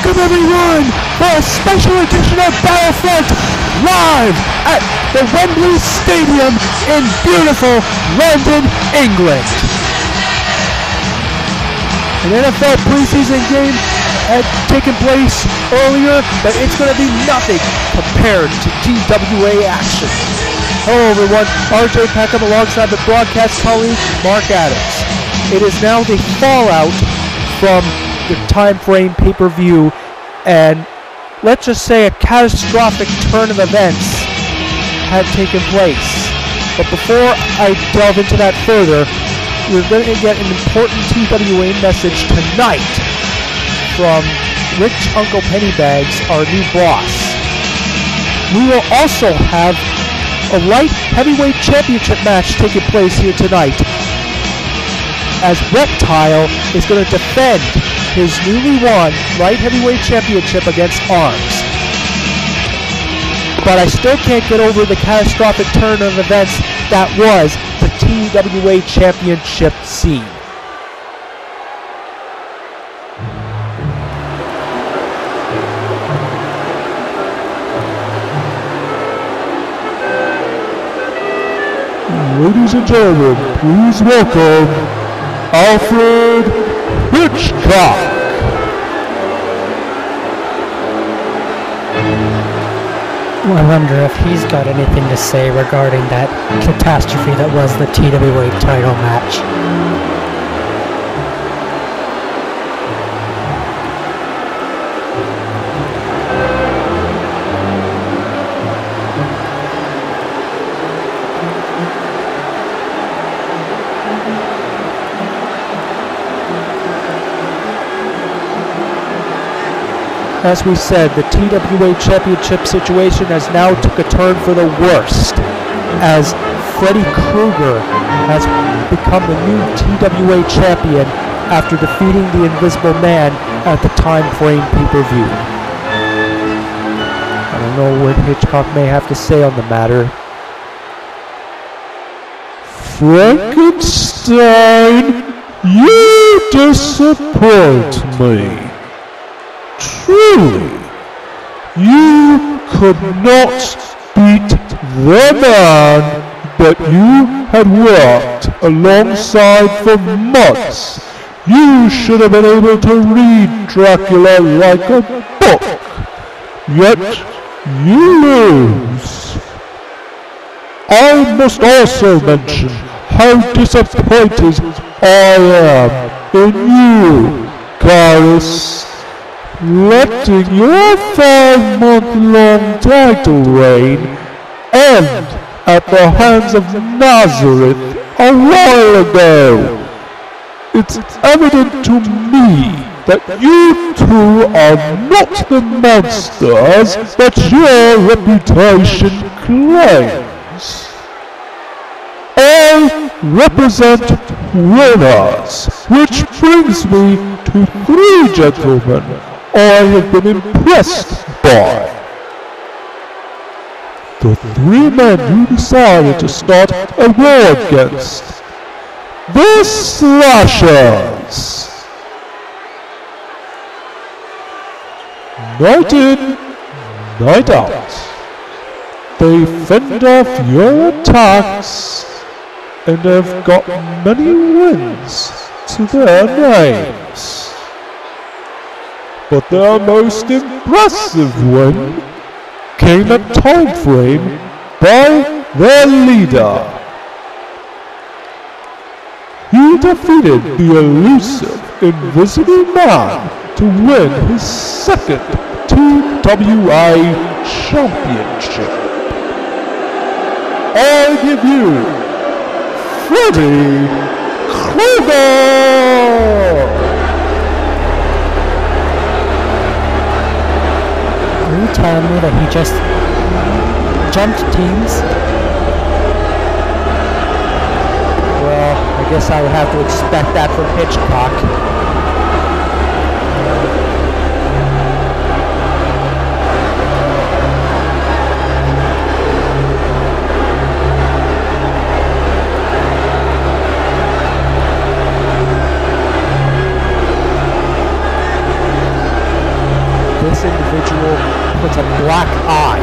Welcome everyone for a special edition of Battlefront live at the Wembley Stadium in beautiful London, England. An NFL preseason game had taken place earlier, but it's going to be nothing compared to TWA action. Hello everyone, RJ Peckham alongside the broadcast colleague Mark Adams. It is now the fallout from the time frame pay-per-view, and let's just say a catastrophic turn of events had taken place. But before I delve into that further, we're going to get an important TWA message tonight from Rich Uncle Pennybags, our new boss. We will also have a light heavyweight championship match taking place here tonight, as Reptile is going to defend his newly won light heavyweight championship against Arms. But I still can't get over the catastrophic turn of events that was the TWA Championship scene. Ladies and gentlemen, please welcome Alfred Hitchcock. I wonder if he's got anything to say regarding that catastrophe that was the TWA title match. As we said, the TWA Championship situation has now took a turn for the worst, as Freddy Krueger has become the new TWA champion after defeating the Invisible Man at the time frame pay-per-view. I don't know what Hitchcock may have to say on the matter. Frankenstein, you disappoint me. Truly, you could not beat the man that you had worked alongside for months. You should have been able to read Dracula like a book, yet you lose. I must also mention how disappointed I am in you, Garrus. Letting your 5-month-long title reign end at the hands of Nazareth a while ago. It's evident to me that you two are not the monsters that your reputation claims. I represent winners, which brings me to 3 gentlemen I have been impressed by. The 3 men you decided to start a war against. The Slashers. Night in, night out. They fend off your attacks and have got many wins to their names. But their most impressive win came at time frame by their leader. he defeated the elusive Invisible Man to win his second TWA Championship. I give you Freddy Krueger! Are you telling me that he just jumped teams? Well, I guess I would have to expect that from Hitchcock. This individual puts a black eye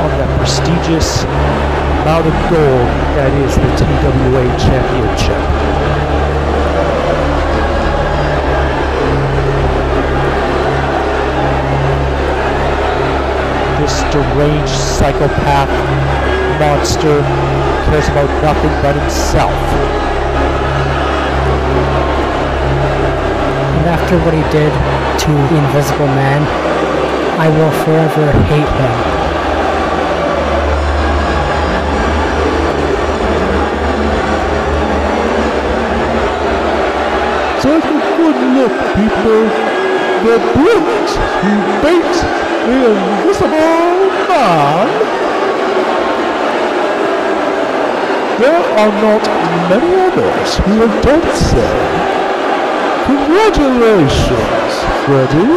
on the prestigious amount of gold that is the TWA Championship. This deranged psychopath monster cares about nothing but himself. And after what he did to the Invisible Man, I will forever hate him. Take a good look, people. The brute who beat the Invisible Man. There are not many others who have done so. Congratulations, Freddy.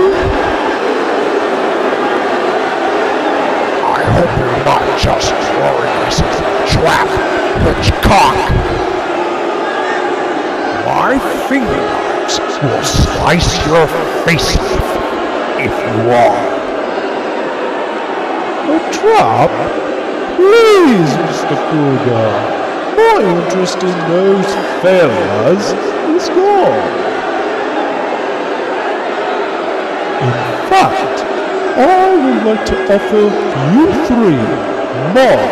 I hope you're not just throwing us into the trap, Hitchcock. My fingernails will slice your face off if you are. A trap? Please, Mr. Krueger. My interest in those failures is gone. In fact, I would like to offer you three more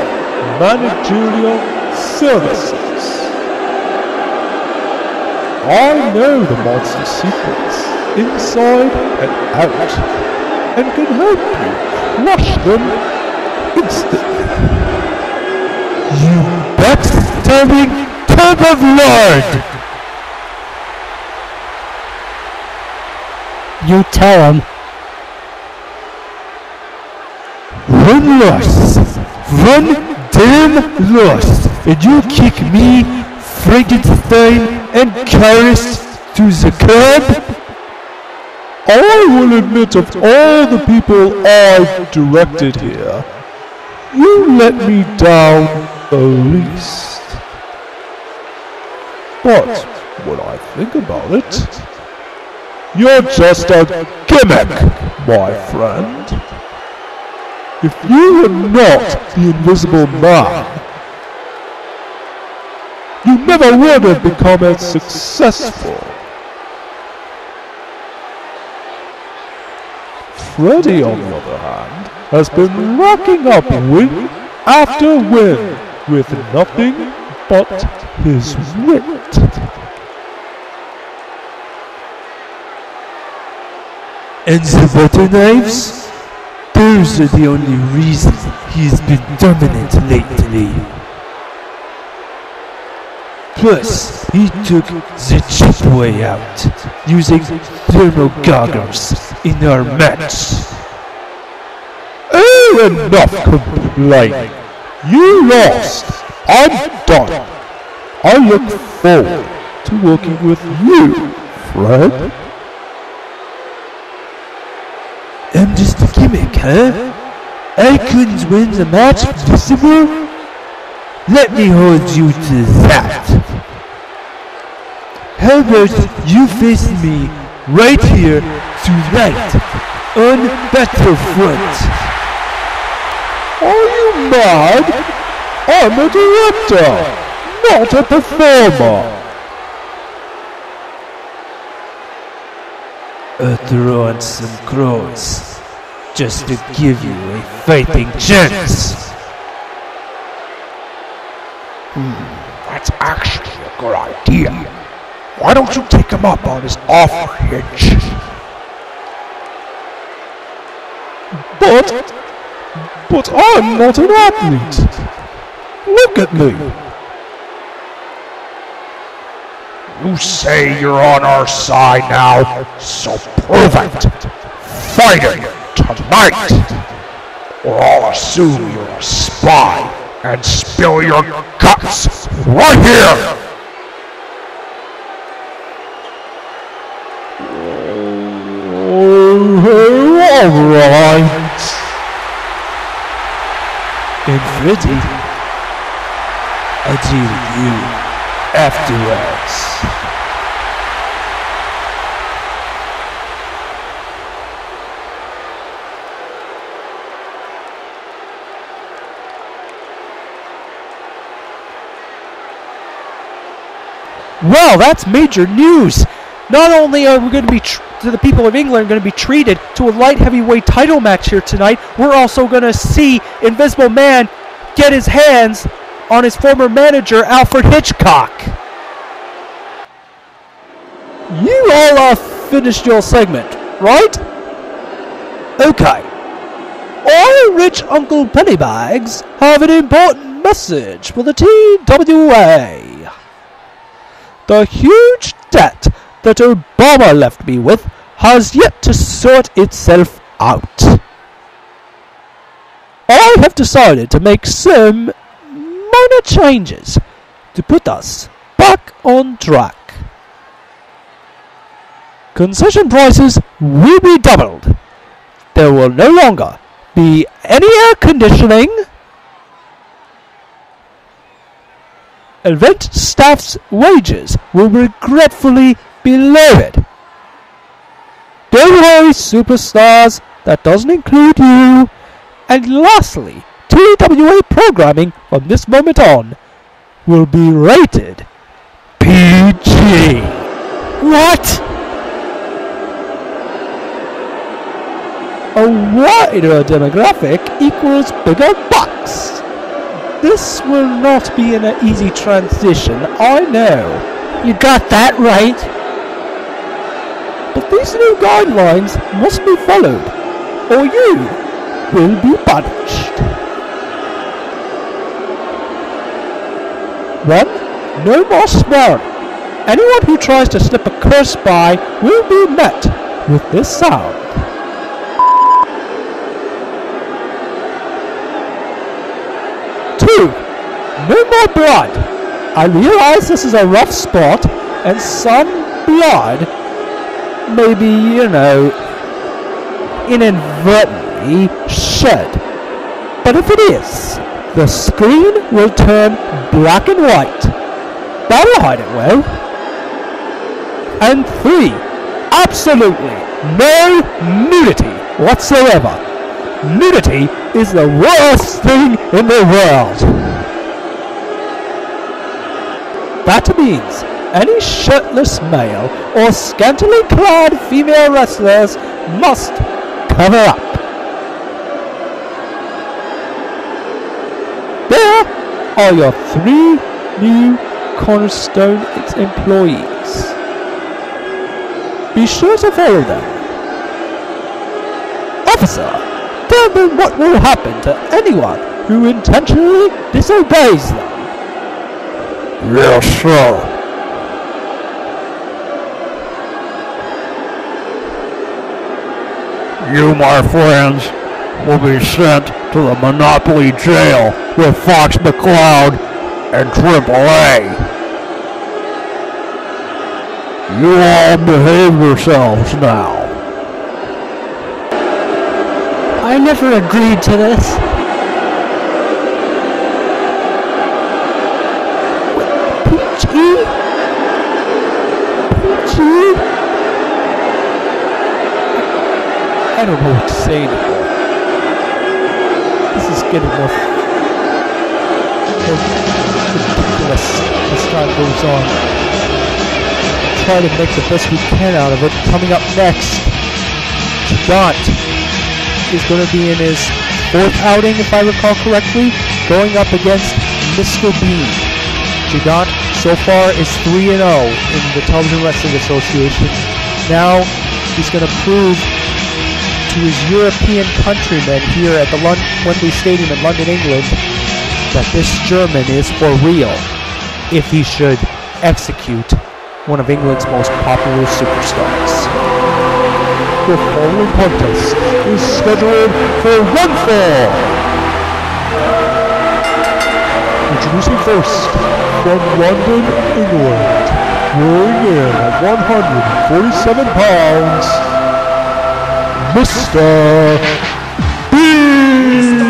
managerial services. I know the monster's secrets inside and out, and can help you crush them instantly. You backstabbing tub of lord! You tell him. One loss! One damn loss! And you kick me, Frankenstein, and Karis to the curb? I will admit of all the people I've directed here, you let me down the least. But when I think about it, you're just a gimmick, my friend. If you were not the Invisible Man, you never would have become as successful. Freddy, on the other hand, has been racking up win after win with nothing but his wit. And the butter knives? Those are the only reasons he's been dominant lately. Plus, he took the cheap way out, using thermal goggles in our match. Oh, enough complaining. You lost. I'm done. I look forward to working with you, Fred. I'm just a gimmick, huh? I couldn't win the match visible? Let me hold you to that. How about you face me right here tonight on Battlefront? Are you mad? I'm a director, not a performer. I'll throw on some crows, just to give you a fighting chance. That's actually Good idea. Why don't you take him up on his offer, Hitch? But I'm not an athlete. Look at me. You say you're on our side now, so prove it. Fight it tonight, or I'll assume you're a spy and spill your guts right here. Alright. And Freddy, I'll deal with you afterwards. Well, that's major news. Not only are we going to be the people of England going to be treated to a light heavyweight title match here tonight, we're also going to see Invisible Man get his hands on his former manager, Alfred Hitchcock. You all finished your segment, right? Okay. I, Rich Uncle Pennybags, have an important message for the TWA. The huge debt that Obama left me with has yet to sort itself out. I have decided to make some minor changes to put us back on track. Concession prices will be doubled. There will no longer be any air conditioning. Event staff's wages will regretfully be lowered. Don't worry, superstars, that doesn't include you. And lastly, TWA programming from this moment on will be rated PG. What? A wider demographic equals bigger bucks. This will not be an easy transition, I know. You got that right. But these new guidelines must be followed, or you will be punished. 1. No more swearing. Anyone who tries to slip a curse by will be met with this sound. 2. No more blood. I realize this is a rough spot, and some blood maybe, inadvertently shed. But if it is, the screen will turn black and white. That'll hide it well. And 3. Absolutely no nudity whatsoever. Nudity is the worst thing in the world. That means any shirtless male or scantily clad female wrestlers must cover up. There are your 3 new Cornerstone employees. Be sure to follow them. Officer, tell them what will happen to anyone who intentionally disobeys them. Yes, sir. You, my friends, will be sent to the Monopoly Jail with Fox McCloud and AAA. You all behave yourselves now. I never agreed to this. PG? I don't know what to say anymore. This is getting more ridiculous as time goes on. Try to make the best we can out of it. Coming up next, Gigant is going to be in his 4th outing, if I recall correctly, going up against Mr. Bean. Gigant so far is 3-0 in the Television Wrestling Association. Now he's going to prove to his European countrymen here at the Wembley Stadium in London, England, that this German is for real if he should execute one of England's most popular superstars. The following contest is scheduled for one fall. Introducing first, from London, England, weighing in at 147 pounds, Mr. Bean!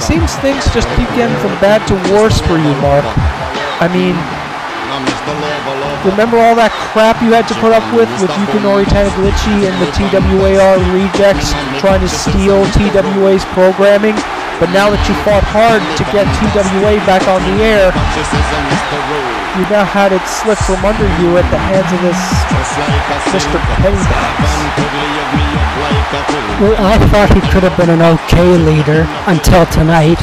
Seems things just keep getting from bad to worse for you, Mark. I mean, remember all that crap you had to put up with Yukinori Taniguchi and the TWAR rejects trying to steal TWA's programming? But now that you fought hard to get TWA back on the air, you now had it slip from under you at the hands of this Mr. Pennybags. Well, I thought he could have been an okay leader until tonight.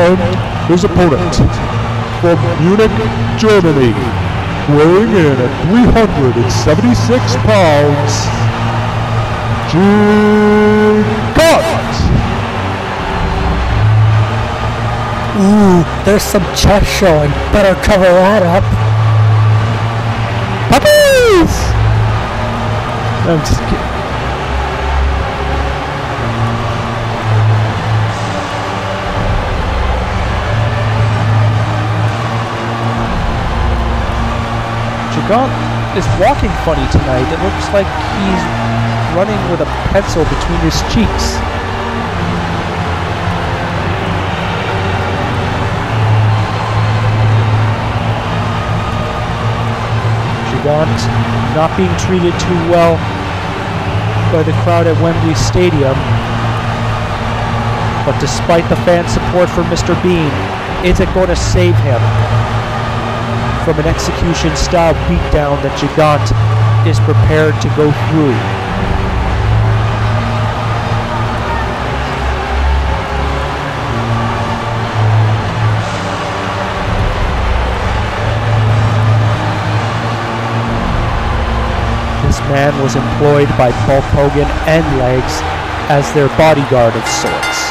And his opponent, from Munich, Germany, weighing in at 376 pounds, Gigant! Ooh, there's some chest showing. Better cover that up. Puppies! I'm just kidding. Gigant is walking funny tonight. It looks like he's running with a pencil between his cheeks. Gigant not being treated too well by the crowd at Wembley Stadium. But despite the fan support for Mr. Bean, is it going to save him from an execution-style beatdown that Gigant is prepared to go through? This man was employed by Bulk Hogan and Legs as their bodyguard of sorts.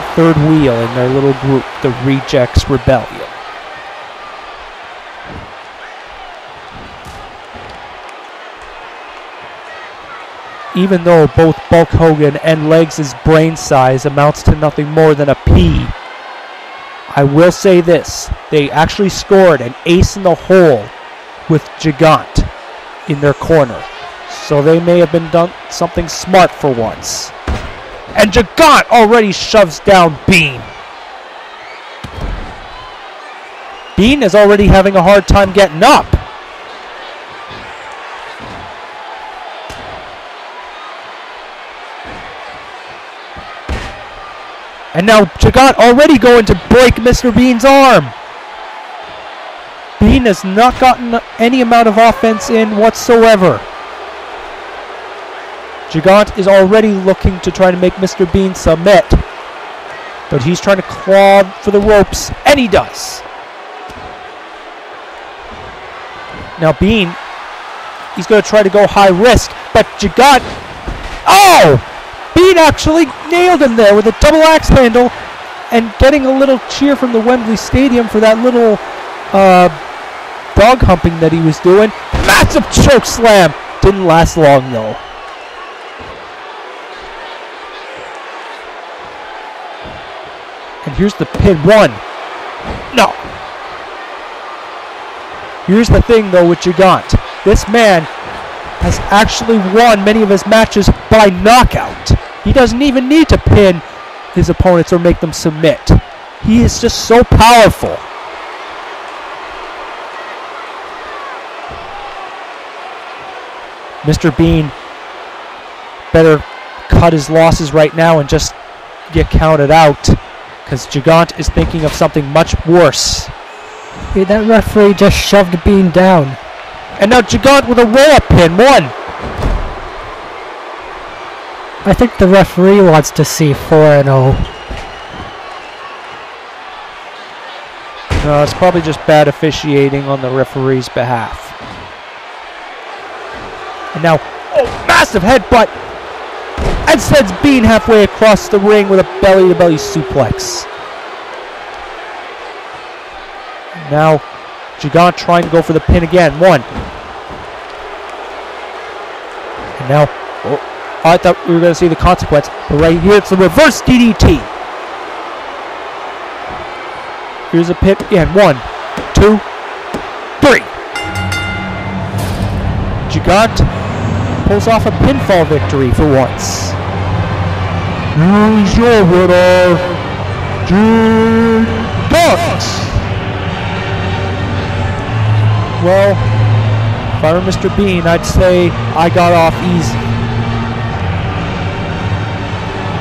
A third wheel in their little group, the Rejects Rebellion. Even though both Bulk Hogan and Legs' brain size amounts to nothing more than a pea, I will say this, they actually scored an ace in the hole with Gigant in their corner. So they may have been done something smart for once. And Gigant already shoves down Bean. Bean is already having a hard time getting up. And now Gigant already going to break Mr. Bean's arm. Bean has not gotten any amount of offense in whatsoever. Gigant is already looking to try to make Mr. Bean submit. But he's trying to claw for the ropes, and he does. Now Bean, he's going to try to go high risk, but Gigant, oh! Bean actually nailed him there with a double axe handle, and getting a little cheer from the Wembley Stadium for that little dog humping that he was doing. Massive choke slam! Didn't last long though. And here's the pin. One. No. Here's the thing though with Gigant. This man has actually won many of his matches by knockout. He doesn't even need to pin his opponents or make them submit. He is just so powerful. Mr. Bean better cut his losses right now and just get counted out, because Gigant is thinking of something much worse. Hey, that referee just shoved Bean down. And now Gigant with a roll-up pin. 1. I think the referee wants to see 4-0. No, it's probably just bad officiating on the referee's behalf. And now, massive headbutt! And sends Bean halfway across the ring with a belly-to-belly suplex. Now, Gigant trying to go for the pin again. 1. And now, I thought we were going to see the consequence, but right here it's the reverse DDT. Here's a pin again. 1, 2, 3. Gigant pulls off a pinfall victory for once. Here's your winner, Gigant! Well, if I were Mr. Bean, I'd say I got off easy.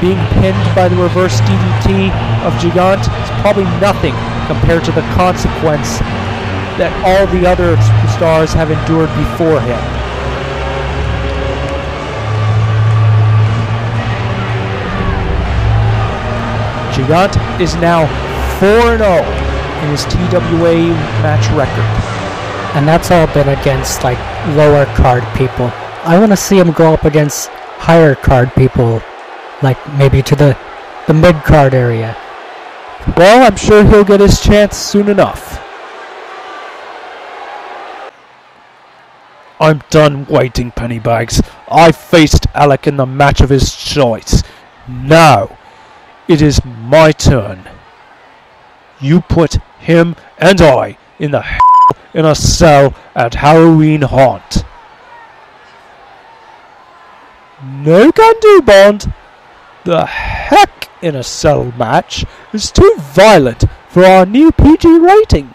Being pinned by the reverse DDT of Gigant is probably nothing compared to the consequence that all the other superstars have endured before him. Gigant is now 4-0 in his TWA match record. And that's all been against, like, lower card people. I want to see him go up against higher card people, like maybe to the mid-card area. Well, I'm sure he'll get his chance soon enough. I'm done waiting, Pennybags. I faced Alec in the match of his choice. Now, it is my turn. You put him and I in the in a cell at Halloween Haunt. No can do, Bond. The heck in a cell match is too violent for our new PG rating.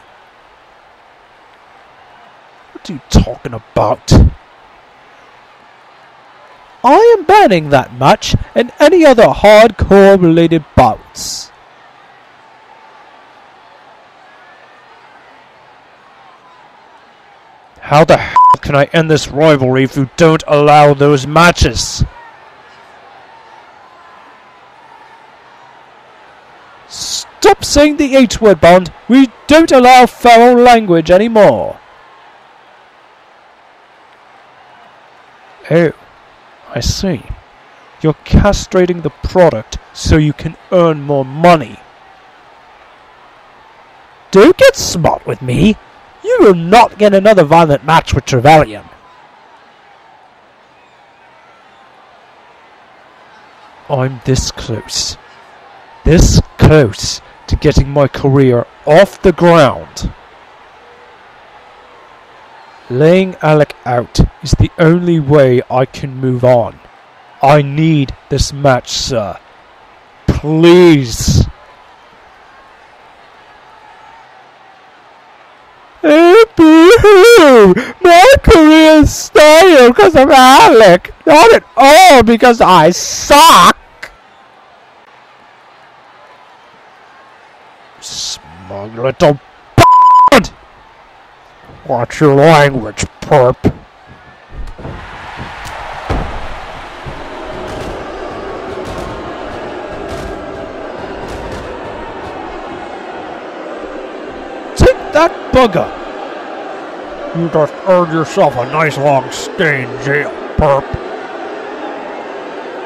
What are you talking about? I am banning that match and any other hardcore related bouts. How the hell can I end this rivalry if you don't allow those matches? Stop saying the H-word, Bond. We don't allow foul language anymore. Oh, I see. You're castrating the product so you can earn more money. Don't get smart with me. You will not get another violent match with Trevelyan. I'm this close to getting my career off the ground. Laying Alec out is the only way I can move on. I need this match, sir. Please. Oh, boo-hoo! My career's stale because of Alec. Not at all because I suck. Smug little b****. Watch your language, perp. Take that bugger. You just earned yourself a nice long stay in jail, perp.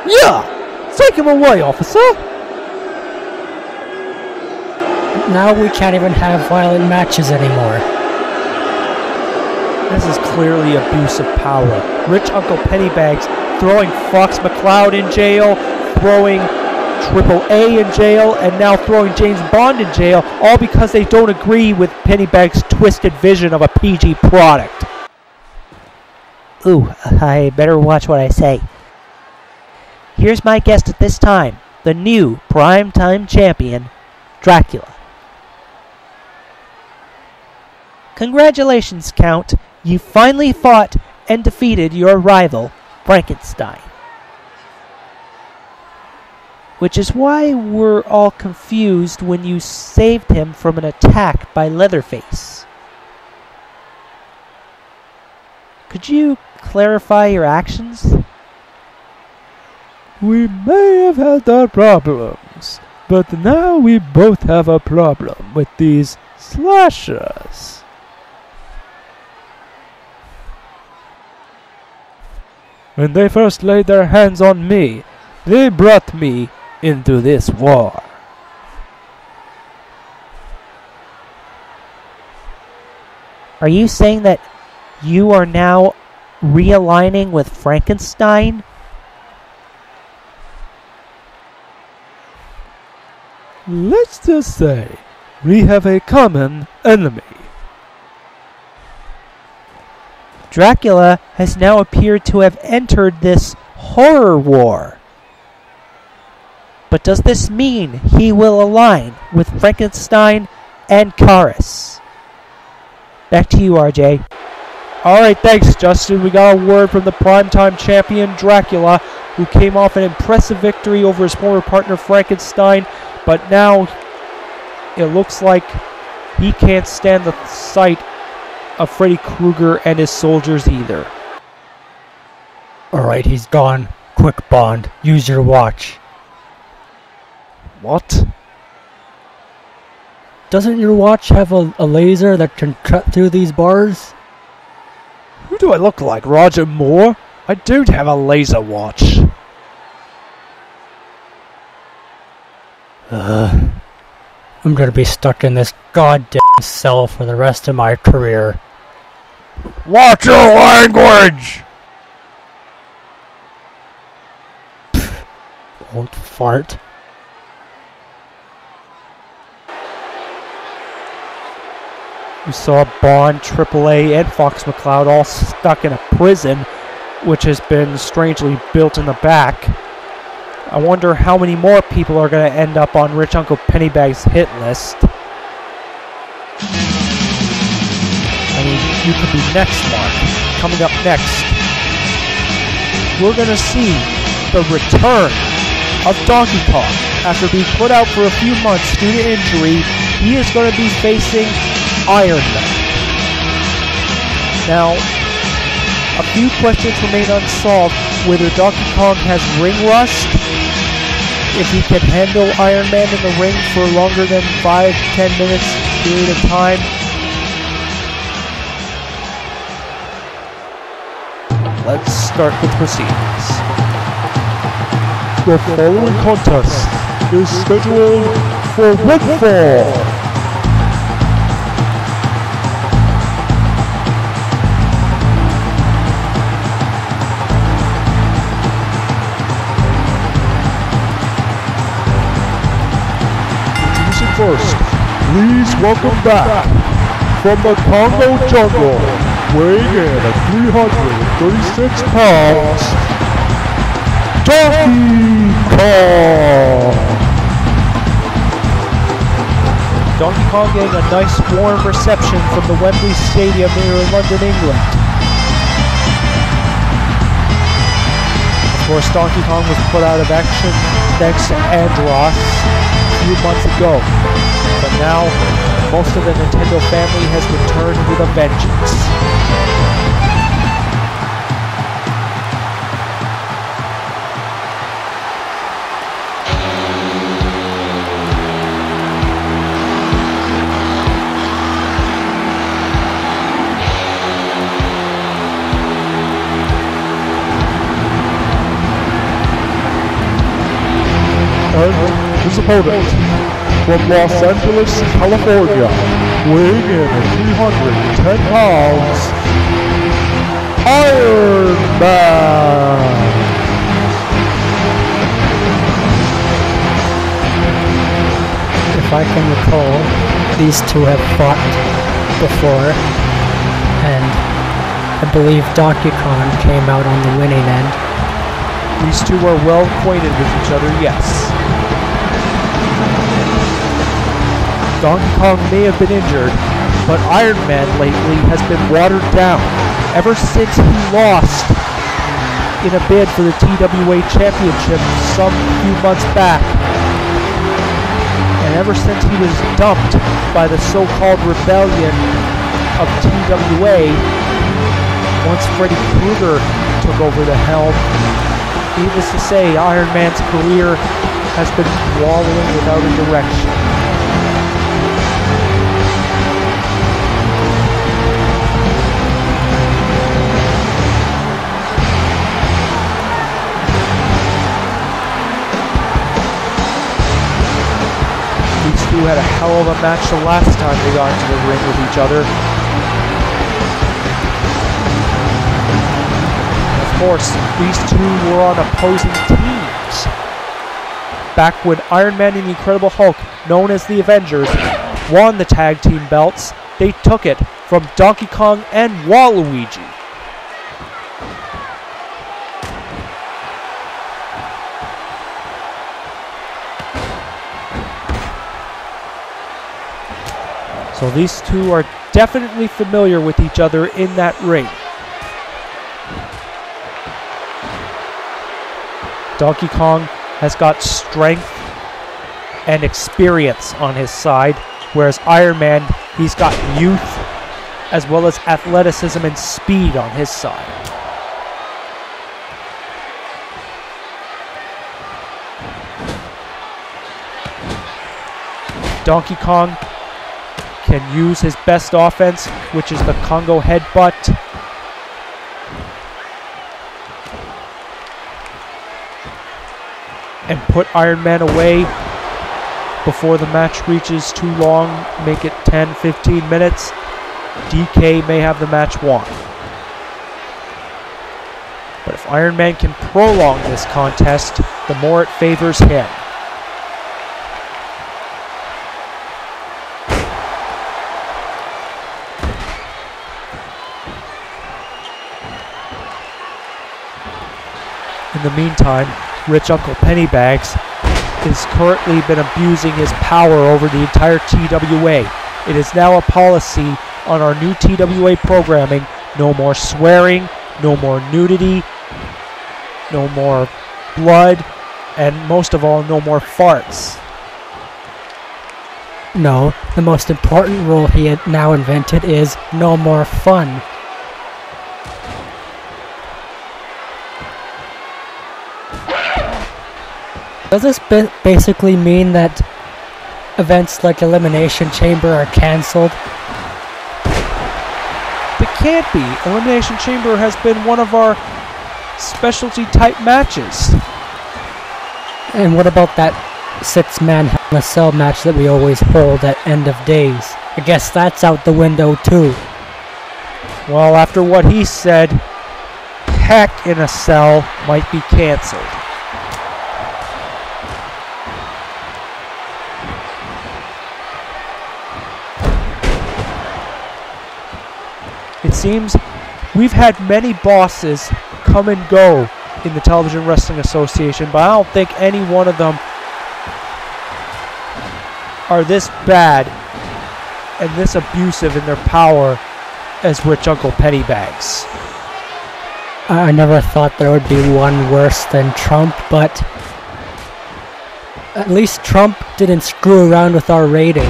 Yeah! Take him away, officer! Now we can't even have violent matches anymore. This is clearly abuse of power. Rich Uncle Pennybags throwing Fox McCloud in jail, throwing Triple A in jail, and now throwing James Bond in jail, all because they don't agree with Pennybags' twisted vision of a PG product. Ooh, I better watch what I say. Here's my guest at this time, the new primetime champion, Dracula. Congratulations, Count. You finally fought and defeated your rival, Frankenstein. Which is why we're all confused when you saved him from an attack by Leatherface. Could you clarify your actions? We may have had our problems, but now we both have a problem with these slashers. When they first laid their hands on me, they brought me into this war. Are you saying that you are now realigning with Frankenstein? Let's just say we have a common enemy. Dracula has now appeared to have entered this horror war. But does this mean he will align with Frankenstein and Karis? Back to you, RJ. Alright, thanks, Justin. We got a word from the primetime champion, Dracula, who came off an impressive victory over his former partner, Frankenstein, but now it looks like he can't stand the sight of Freddy Krueger and his soldiers either. Alright, he's gone. Quick, Bond. Use your watch. What? Doesn't your watch have a laser that can cut through these bars? Who do I look like, Roger Moore? I don't have a laser watch. I'm gonna be stuck in this goddamn cell for the rest of my career. Watch your language! Won't fart. We saw Bond, AAA, and Fox McCloud all stuck in a prison, which has been strangely built in the back. I wonder how many more people are going to end up on Rich Uncle Pennybags' hit list. I mean, you could be next, Mark. Coming up next, we're going to see the return of Donkey Kong. After being put out for a few months due to injury, he is going to be facing Iron Man. Now, a few questions remain unsolved. Whether Donkey Kong has ring rust, if he can handle Iron Man in the ring for longer than 5-10 minutes period of time. Let's start with proceedings. The following contest is scheduled for one fall. First, please welcome back from the Congo jungle, weighing in at 336 pounds, Donkey Kong! Donkey Kong getting a nice warm reception from the Wembley Stadium here in London, England. Of course, Donkey Kong was put out of action thanks to Andros a few months ago, but now most of the Nintendo family has returned with a vengeance. And his opponent, from Los Angeles, California, weighing in at 310 pounds, Iron Man! If I can recall, these two have fought before, and I believe Donkey Kong came out on the winning end. These two are well acquainted with each other, yes. Donkey Kong may have been injured, but Iron Man lately has been watered down. ever since he lost in a bid for the TWA Championship some few months back. And ever since he was dumped by the so-called rebellion of TWA, once Freddy Krueger took over the helm, needless to say, Iron Man's career has been wallowing without a direction. These two had a hell of a match the last time they got into the ring with each other. Of course, these two were on opposing teams. Back when Iron Man and the Incredible Hulk, known as the Avengers, won the tag team belts, they took it from Donkey Kong and Waluigi. So these two are definitely familiar with each other in that ring. Donkey Kong has got strength and experience on his side, whereas Iron Man, he's got youth as well as athleticism and speed on his side. Donkey Kong can use his best offense, which is the Congo headbutt. And put Iron Man away before the match reaches too long, make it 10-15 minutes. DK may have the match won. But if Iron Man can prolong this contest, the more it favors him. In the meantime, Rich Uncle Pennybags has currently been abusing his power over the entire TWA. It is now a policy on our new TWA programming: no more swearing, no more nudity, no more blood, and most of all, no more farts. No, the most important rule he had now invented is no more fun. Does this basically mean that events like Elimination Chamber are cancelled? It can't be. Elimination Chamber has been one of our specialty type matches. And what about that 6-man Hell in a Cell match that we always hold at end of days? I guess that's out the window too. Well, after what he said, Heck in a Cell might be cancelled. It seems we've had many bosses come and go in the Television Wrestling Association, but I don't think any one of them are this bad and this abusive in their power as Rich Uncle Pennybags. I never thought there would be one worse than Trump, but at least Trump didn't screw around with our rating.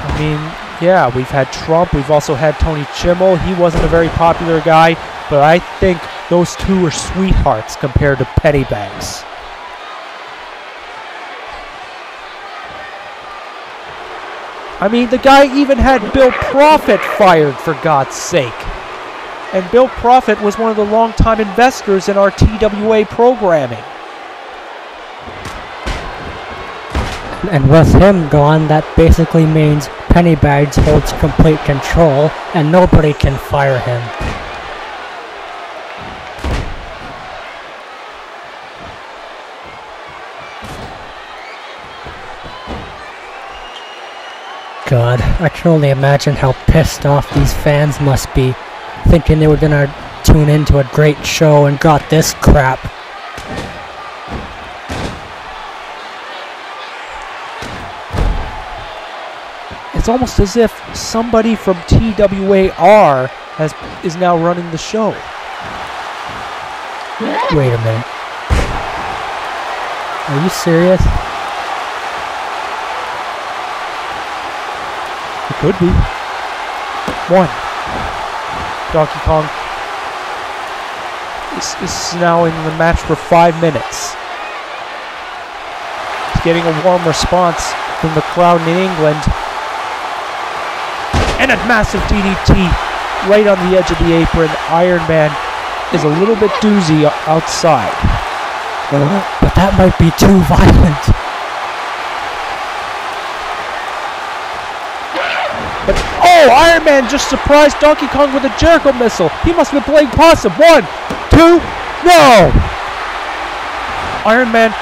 I mean, yeah, we've had Trump, we've also had Tony Chimmel. He wasn't a very popular guy, but I think those two are sweethearts compared to Pennybags. I mean, the guy even had Bill Prophet fired, for God's sake. And Bill Prophet was one of the longtime investors in our TWA programming. And with him gone, that basically means Pennybags holds complete control and nobody can fire him. God, I can only imagine how pissed off these fans must be, thinking they were gonna tune into a great show and got this crap. It's almost as if somebody from TWAR is now running the show. Wait a minute. Are you serious? It could be. 1. Donkey Kong is now in the match for 5 minutes. He's getting a warm response from the crowd in England. And a massive DDT right on the edge of the apron. Iron Man is a little bit doozy outside. But that might be too violent. But, oh, Iron Man just surprised Donkey Kong with a Jericho missile. He must have been playing possum. 1, 2, no! Iron Man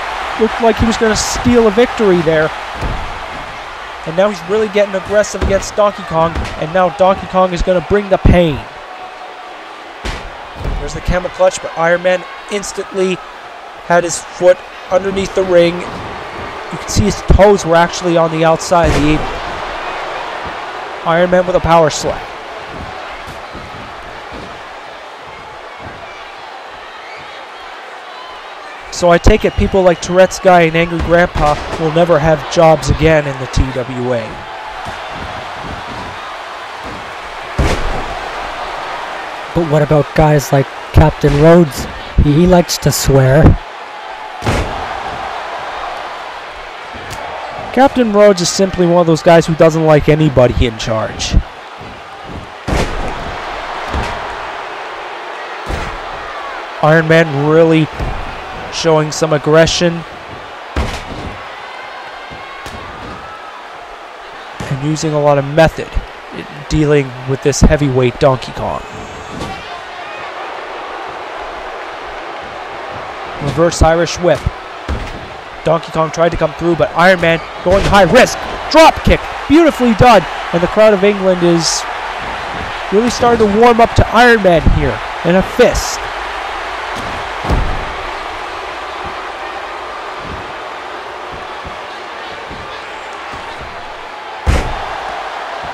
looked like he was going to steal a victory there. And now he's really getting aggressive against Donkey Kong. And now Donkey Kong is going to bring the pain. There's the camel clutch, but Iron Man instantly had his foot underneath the ring. You can see his toes were actually on the outside of the apron. Iron Man with a power slam. So I take it people like Tourette's Guy and Angry Grandpa will never have jobs again in the TWA. But what about guys like Captain Rhodes? He likes to swear. Captain Rhodes is simply one of those guys who doesn't like anybody in charge. Iron Man really showing some aggression and using a lot of method in dealing with this heavyweight Donkey Kong. Reverse Irish whip. Donkey Kong tried to come through, but Iron Man going high risk. Drop kick. Beautifully done. And the crowd of England is really starting to warm up to Iron Man here. And a fist.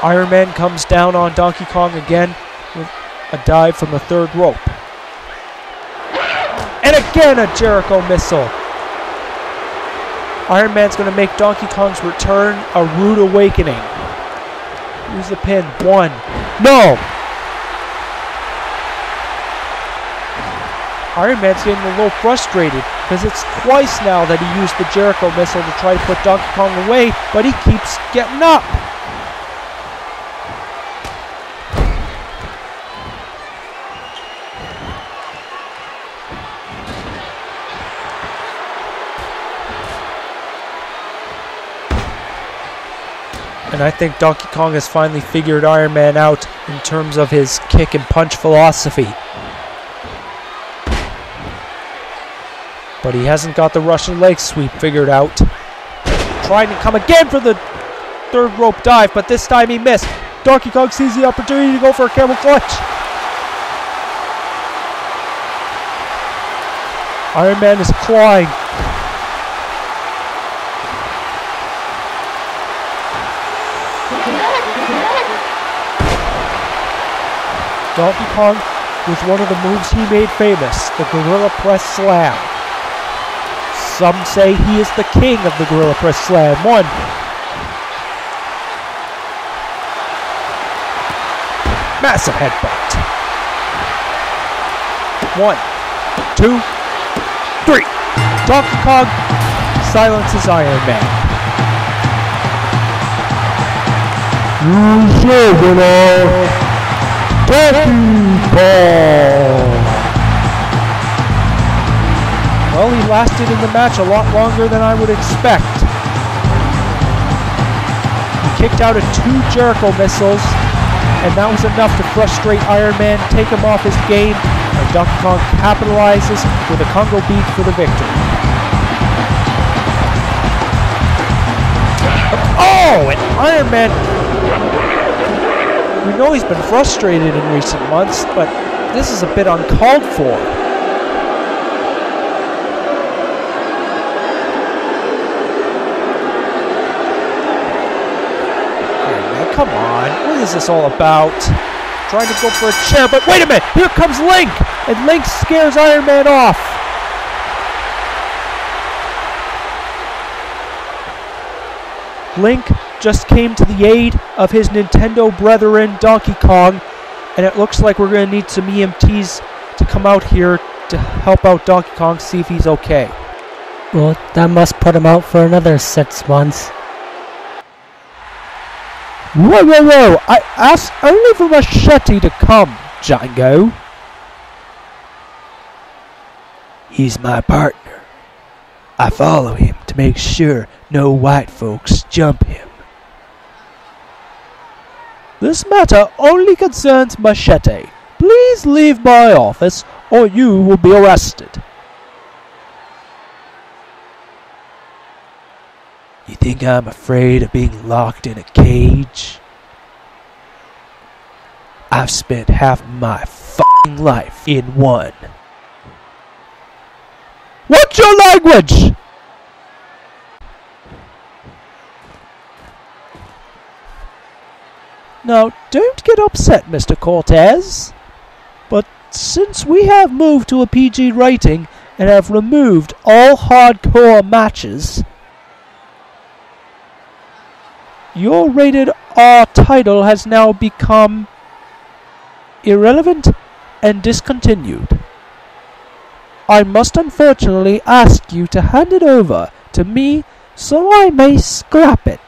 Iron Man comes down on Donkey Kong again with a dive from the 3rd rope. And again a Jericho missile. Iron Man's going to make Donkey Kong's return a rude awakening. Use the pin. 1. No! Iron Man's getting a little frustrated because it's twice now that he used the Jericho missile to try to put Donkey Kong away, but he keeps getting up. And I think Donkey Kong has finally figured Iron Man out in terms of his kick and punch philosophy. But he hasn't got the Russian leg sweep figured out. Trying to come again for the 3rd rope dive, but this time he missed. Donkey Kong sees the opportunity to go for a camel clutch. Iron Man is clawing. Donkey Kong was one of the moves he made famous, the Gorilla Press Slam. Some say he is the king of the Gorilla Press Slam. 1. Massive headbutt. 1, 2, 3. Donkey Kong silences Iron Man. Well, he lasted in the match a lot longer than I would expect. He kicked out of 2 Jericho missiles, and that was enough to frustrate Iron Man, take him off his game, and Donkey Kong capitalizes with a Congo beat for the victory. Oh, and Iron Man... We know he's been frustrated in recent months, but this is a bit uncalled for. come on. What is this all about? Trying to go for a chair, but wait a minute! Here comes Link! And Link scares Iron Man off. Link just came to the aid of his Nintendo brethren, Donkey Kong, and it looks like we're going to need some EMTs to come out here to help out Donkey Kong, see if he's okay. Well, that must put him out for another 6 months. Whoa! I asked only for Machete to come, Django. He's my partner. I follow him to make sure no white folks jump him. This matter only concerns Machete. Please leave my office or you will be arrested. You think I'm afraid of being locked in a cage? I've spent half my f***ing life in one. What's your language? Now, don't get upset, Mr. Cortez. But since we have moved to a PG rating and have removed all hardcore matches, your rated R title has now become irrelevant and discontinued. I must unfortunately ask you to hand it over to me so I may scrap it.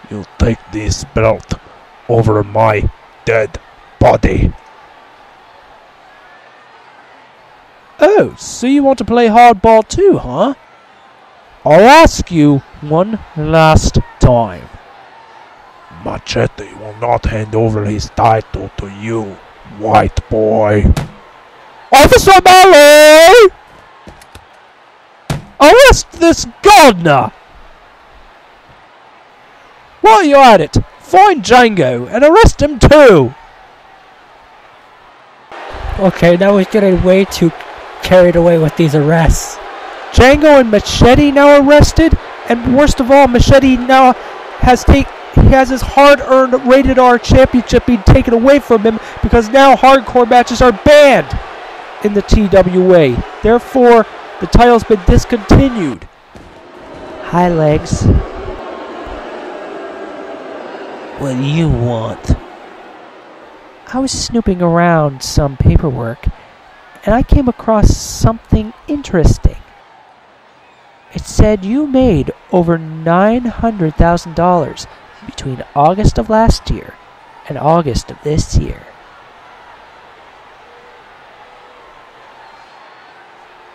You'll take this belt over my dead body. Oh, so you want to play hardball too, huh? I'll ask you one last time. Machete will not hand over his title to you, white boy. Officer Malloy! Arrest this gardener! While you're at it, find Django and arrest him too! Okay, now he's getting way too carried away with these arrests. Django and Machete now arrested, and worst of all, Machete now has his hard-earned Rated R Championship being taken away from him because now hardcore matches are banned in the TWA. Therefore, the title's been discontinued. Hi, Legs. What do you want? I was snooping around some paperwork, and I came across something interesting. It said you made over $900,000 between August of last year and August of this year.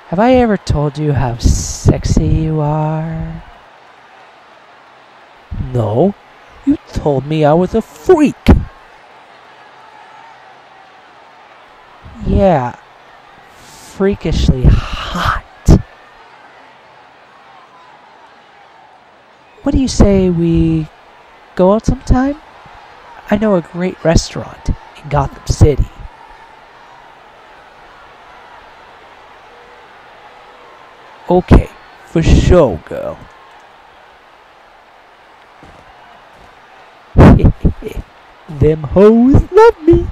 Have I ever told you how sexy you are? No, you told me I was a freak. Yeah, freakishly hot. What do you say we go out sometime? I know a great restaurant in Gotham City. Okay, for sure, girl. Them hoes love me.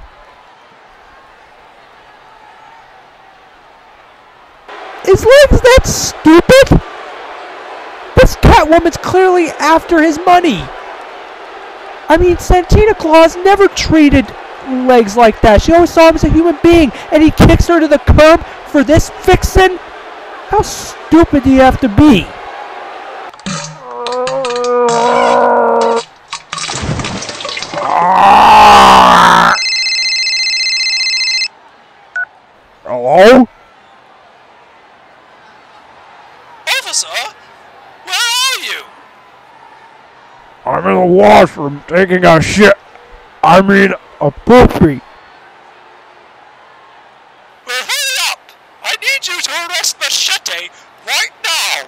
Is Legs that stupid? This Catwoman's clearly after his money. I mean, Santina Claus never treated Legs like that. She always saw him as a human being, and he kicks her to the curb for this vixen? How stupid do you have to be? Hello? Officer, where are you? I'm in the washroom taking a shit. I mean, a poopy. Well, hurry up! I need you to arrest Machete right now!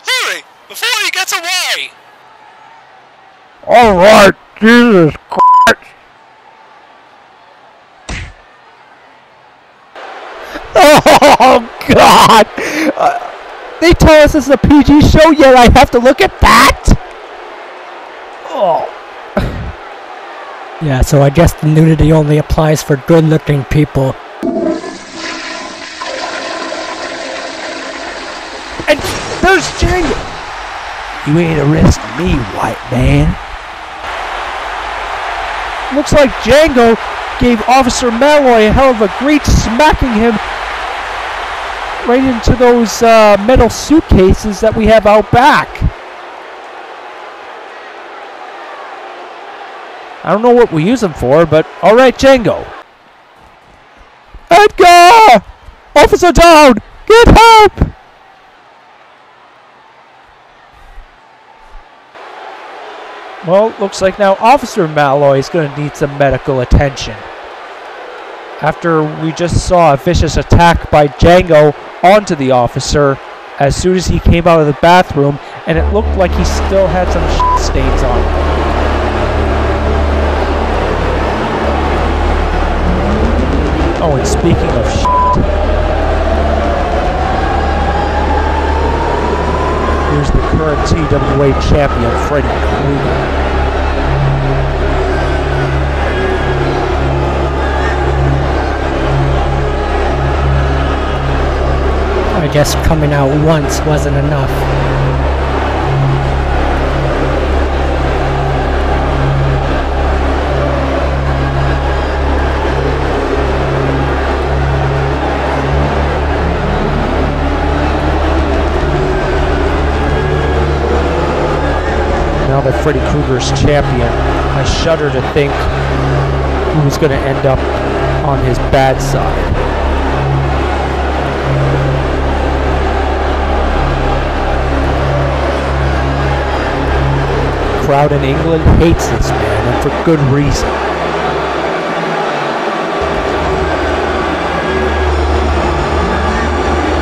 Hurry, before he gets away! Alright, Jesus Christ. Oh, God! They tell us this is a PG show, yet I have to look at that? Oh. Yeah, so I guess the nudity only applies for good-looking people. And there's Django. You ain't arresting me, white man. Looks like Django gave Officer Malloy a hell of a great smacking him right into those metal suitcases that we have out back. I don't know what we use them for, but alright, Django. Edgar! Officer down! Get help! Well, looks like now Officer Malloy is going to need some medical attention. After we just saw a vicious attack by Django onto the officer as soon as he came out of the bathroom, and it looked like he still had some shit stains on him. Oh, and speaking of shit, here's the current TWA champion, Freddy Krueger. I guess coming out once wasn't enough. Now that Freddy Krueger's champion, I shudder to think who's going to end up on his bad side. The crowd in England hates this man, and for good reason.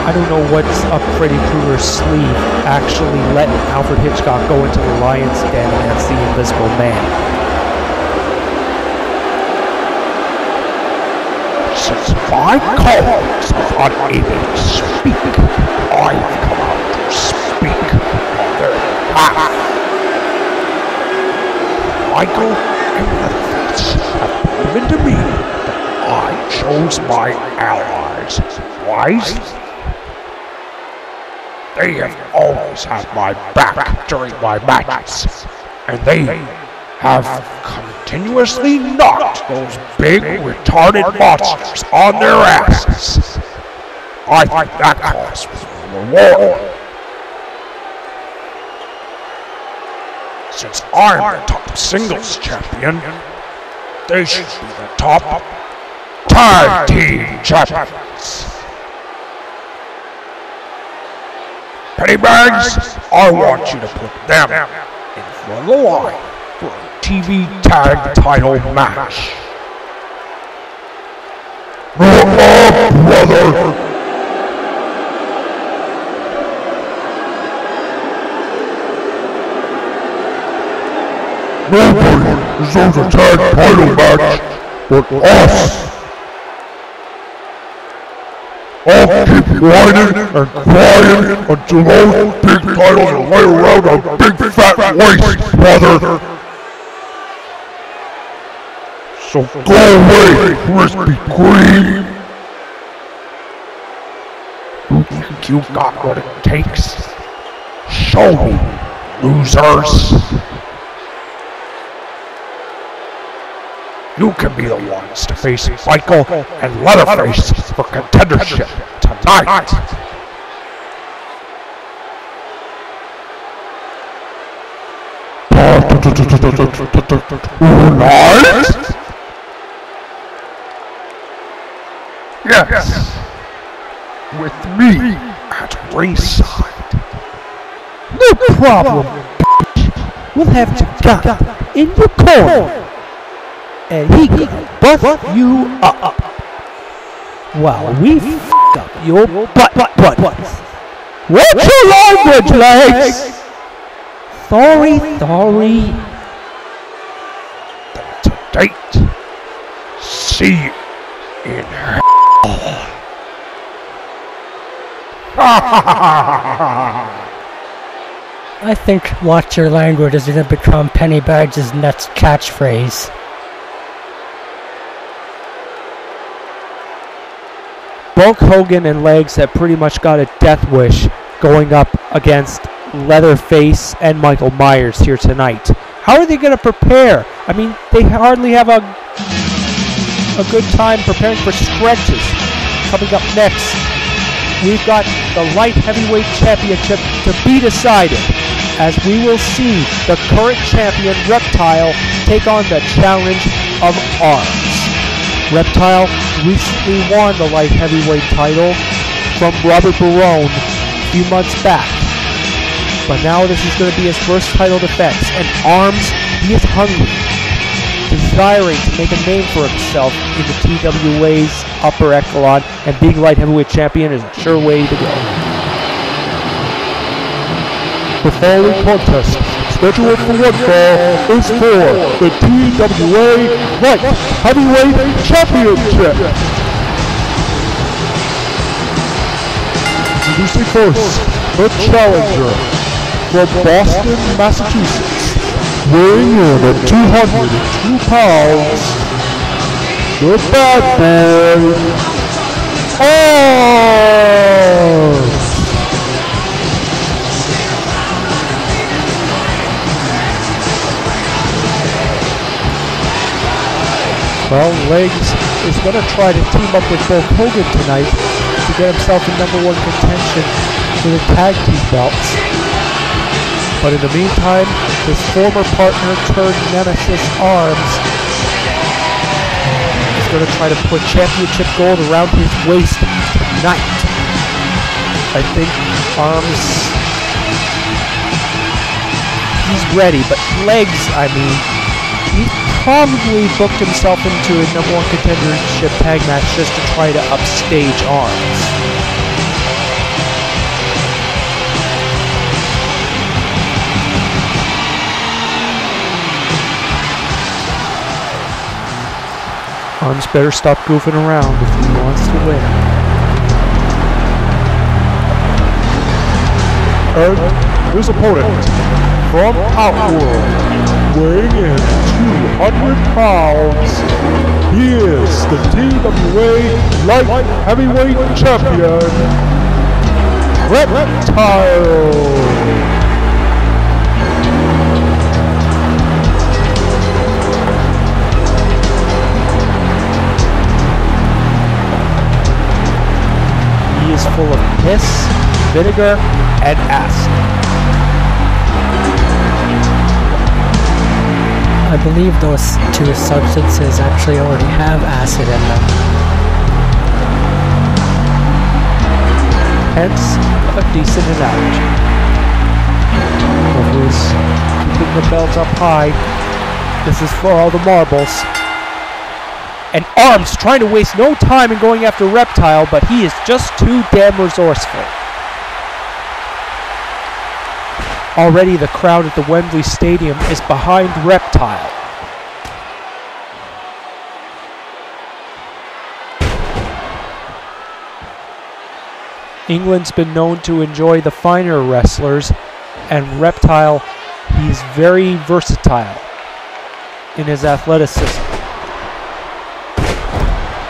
I don't know what's up Freddy Krueger's sleeve, actually letting Alfred Hitchcock go into the lion's den against the Invisible Man. Since my colleagues are unable to speak, I have come out to speak on their behalf. Michael and Leatherface have proven to me that I chose my allies wisely. They have always had my back during my matches, and they have continuously knocked those big, retarded monsters on their asses. I think that calls for a reward. Since I'm the top singles champion, they should be the top tag team champions. Pennybags, I want you to put them in front of the line for a TV tag title match. Brother! Nobody deserves a tag title match but us! I'll keep whining and crying until those big titles are laid around our big fat waist, brother! So go away, Krispy Kreme! You think you got what it takes? Show me, losers! You can be the ones to face Michael and Leatherface for contendership tonight. Tonight? Yes. With me at ringside. No problem, bitch. We'll have Gigant in your corner. And he can buff you up. While we f*** up your butt. What's your language, legs? Sorry. To date, see you in hell. I think "watch your language" is going to become Penny Badge's next catchphrase. Bulk Hogan and Legs have pretty much got a death wish going up against Leatherface and Michael Myers here tonight. How are they going to prepare? I mean, they hardly have a good time preparing for stretches. Coming up next, we've got the Light Heavyweight Championship to be decided, as we will see the current champion, Reptile, take on the challenge of Arms. Reptile recently won the Light Heavyweight title from Robert Barone a few months back. But now this is going to be his first title defense. And Arms, he is hungry, desiring to make a name for himself in the TWA's upper echelon, and being Light Heavyweight Champion is a sure way to go. The following contest, scheduled for one fall, is for the TWA Light Heavyweight Championship. Introducing first, the challenger from Boston, Massachusetts, weighing in at 202 pounds, the bad boy, Arms. Well, Legs is going to try to team up with Bulk Hogan tonight to get himself in #1 contention for the tag team belts. But in the meantime, his former partner turned nemesis, Arms, is going to try to put championship gold around his waist tonight. I think Arms, he's ready, but Legs, I mean, he probably booked himself into a #1 contendership tag match just to try to upstage Arms. Arms better stop goofing around if he wants to win. And his opponent from Outworld, weighing in 200 pounds, he is the TWA Light Heavyweight Champion, Reptile. He is full of piss, vinegar, and acid. I believe those two substances actually already have acid in them. Hence, a decent analogy. Who's keeping the belt up high? This is for all the marbles. And Arms trying to waste no time in going after Reptile, but he is just too damn resourceful. Already the crowd at the Wembley Stadium is behind Reptile. England's been known to enjoy the finer wrestlers, and Reptile, he's very versatile in his athleticism.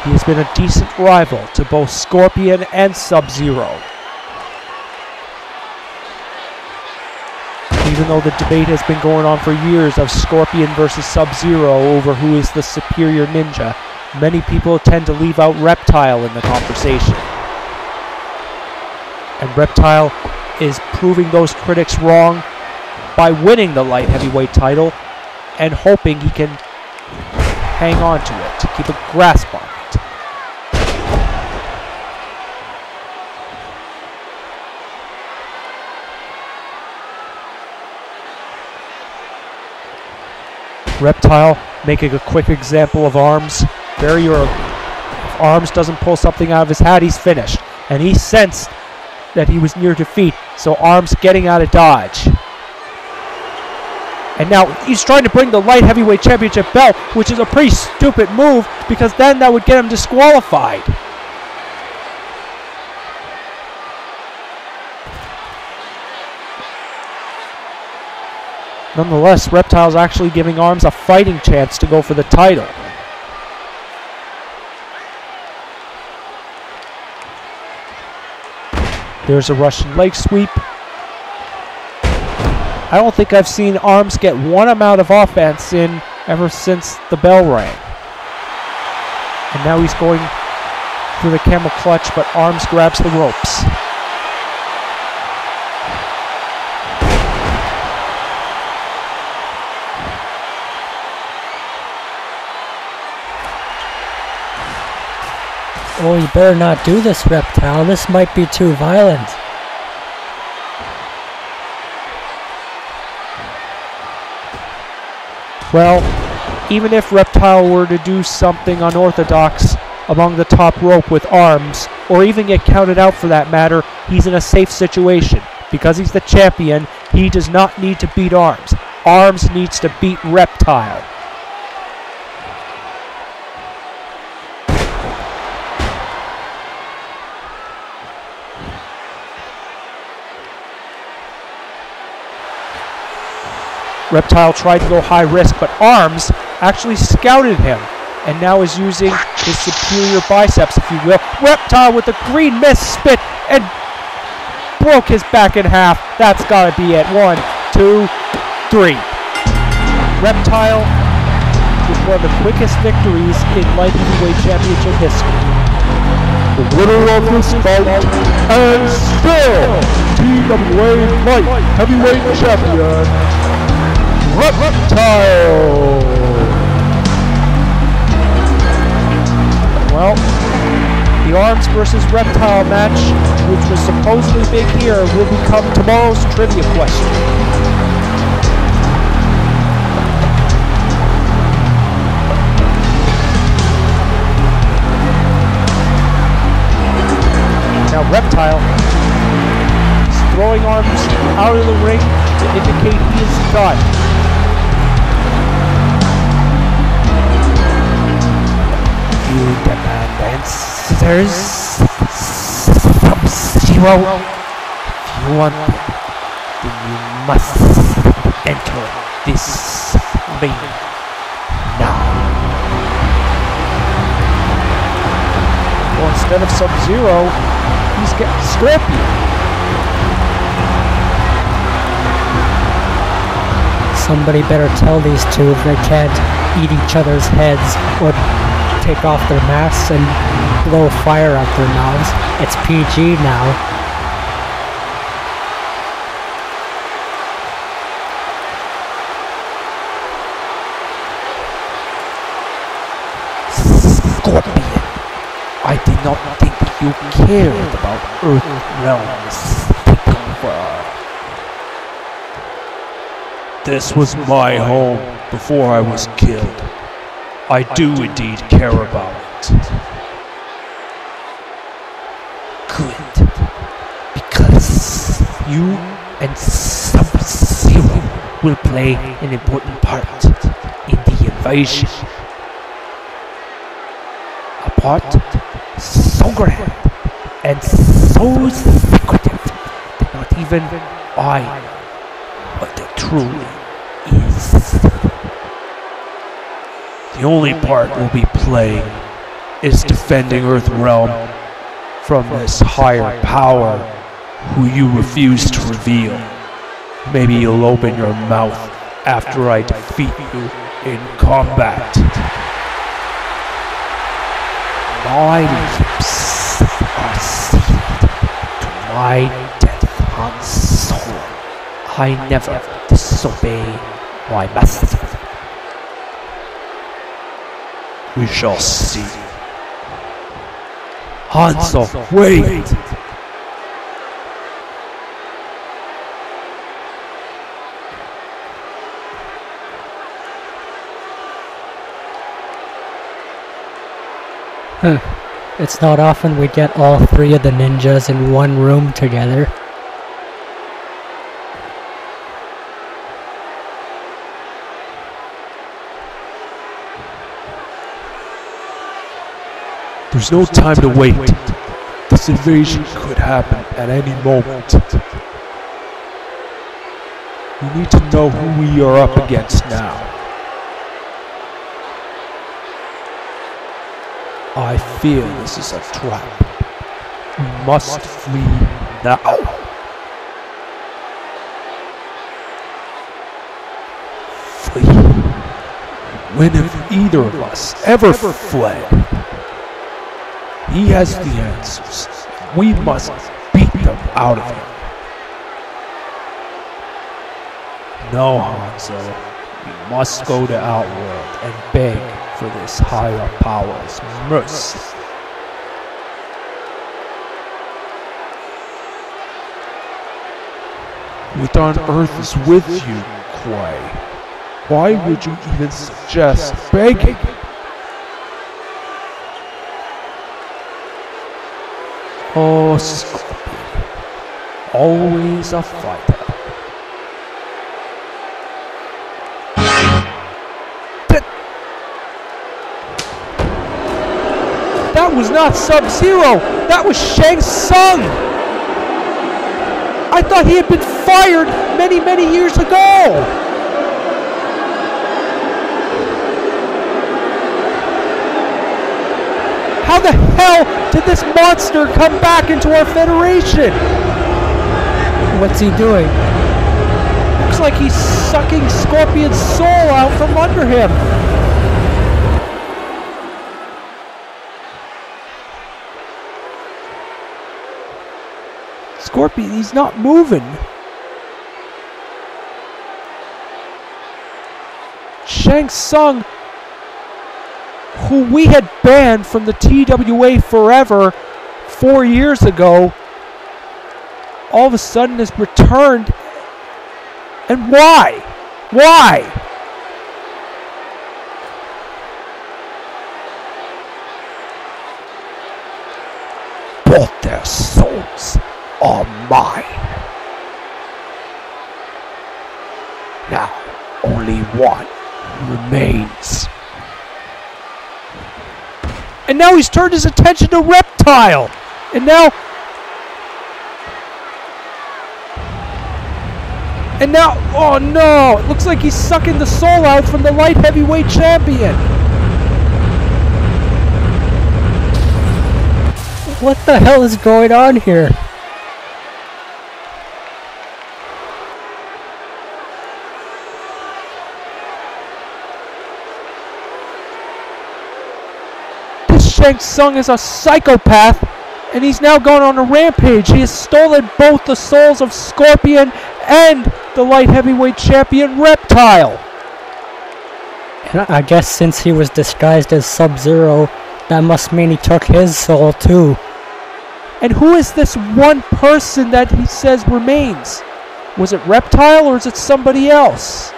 He has been a decent rival to both Scorpion and Sub-Zero. Even though the debate has been going on for years of Scorpion versus Sub-Zero over who is the superior ninja, many people tend to leave out Reptile in the conversation. And Reptile is proving those critics wrong by winning the light heavyweight title and hoping he can hang on to it, to keep a grasp on it. Reptile making a quick example of Arms. Very early. If Arms doesn't pull something out of his hat, he's finished. And he sensed that he was near defeat, so Arms getting out of dodge. And now he's trying to bring the light heavyweight championship belt, which is a pretty stupid move because then that would get him disqualified. Nonetheless, Reptile's actually giving Arms a fighting chance to go for the title. There's a Russian leg sweep. I don't think I've seen Arms get one amount of offense in ever since the bell rang. And now he's going for the camel clutch, but Arms grabs the ropes. Oh, you better not do this, Reptile. This might be too violent. Well, even if Reptile were to do something unorthodox along the top rope with Arms, or even get counted out for that matter, he's in a safe situation. Because he's the champion, he does not need to beat Arms. Arms needs to beat Reptile. Reptile tried to go high risk, but Arms actually scouted him and now is using his superior biceps, if you will. Reptile with a green mist spit and broke his back in half. That's got to be it. 1, 2, 3. Reptile with one of the quickest victories in light heavyweight championship history. The winner of this fight, and still TWA Light Heavyweight Champion, Reptile! Well, the Arms versus Reptile match, which was supposedly big here, will become tomorrow's trivia question. Now Reptile is throwing Arms out of the ring to indicate he is done. You demand answers. Sub-Zero. If you want them, then you must enter this ring now. Well, instead of Sub-Zero, he's getting Scorpion. Somebody better tell these two they can't eat each other's heads or take off their masks and blow fire out their mouths. It's PG now. Scorpion, I did not think you cared about Earth Realm's takeover. This was my home before I was killed. I do indeed care about it. Good. Because you and Sub-Zero will play an important part in the invasion. A part so grand and so secretive that not even I know what it truly is. The only part we'll be playing is defending Earth Realm from this higher power who you refuse to reveal. Maybe you'll open your mouth after I defeat you in combat. My lips are sealed to my death on soul. I never disobey my master. We shall see. Hanzo, wait! It's not often we get all three of the ninjas in one room together. There's no time to wait. This invasion could happen at any moment. You need to know who we are up against now. I fear this is a trap. We must flee now. Flee. When have either of us ever fled? He has the answers. We must beat them out of him. No, Hanzo. We must go to Outworld and beg for this higher power's mercy. What on earth is with you, Quay? Why would you even suggest begging? Oh, Scorpion. Always a fighter. That was not Sub-Zero! That was Shang Tsung! I thought he had been fired many, many years ago! How the hell did this monster come back into our federation? What's he doing? Looks like he's sucking Scorpion's soul out from under him. Scorpion, he's not moving. Shang Tsung, who we had banned from the TWA forever 4 years ago, all of a sudden has returned. And why? Why? Both their souls are mine. Now, only one remains. And now he's turned his attention to Reptile. And now, oh no, it looks like he's sucking the soul out from the light heavyweight champion. What the hell is going on here? Shang Tsung is a psychopath, and he's now gone on a rampage. He has stolen both the souls of Scorpion and the light heavyweight champion Reptile. And I guess since he was disguised as Sub-Zero, that must mean he took his soul too. And who is this one person that he says remains? Was it Reptile or is it somebody else?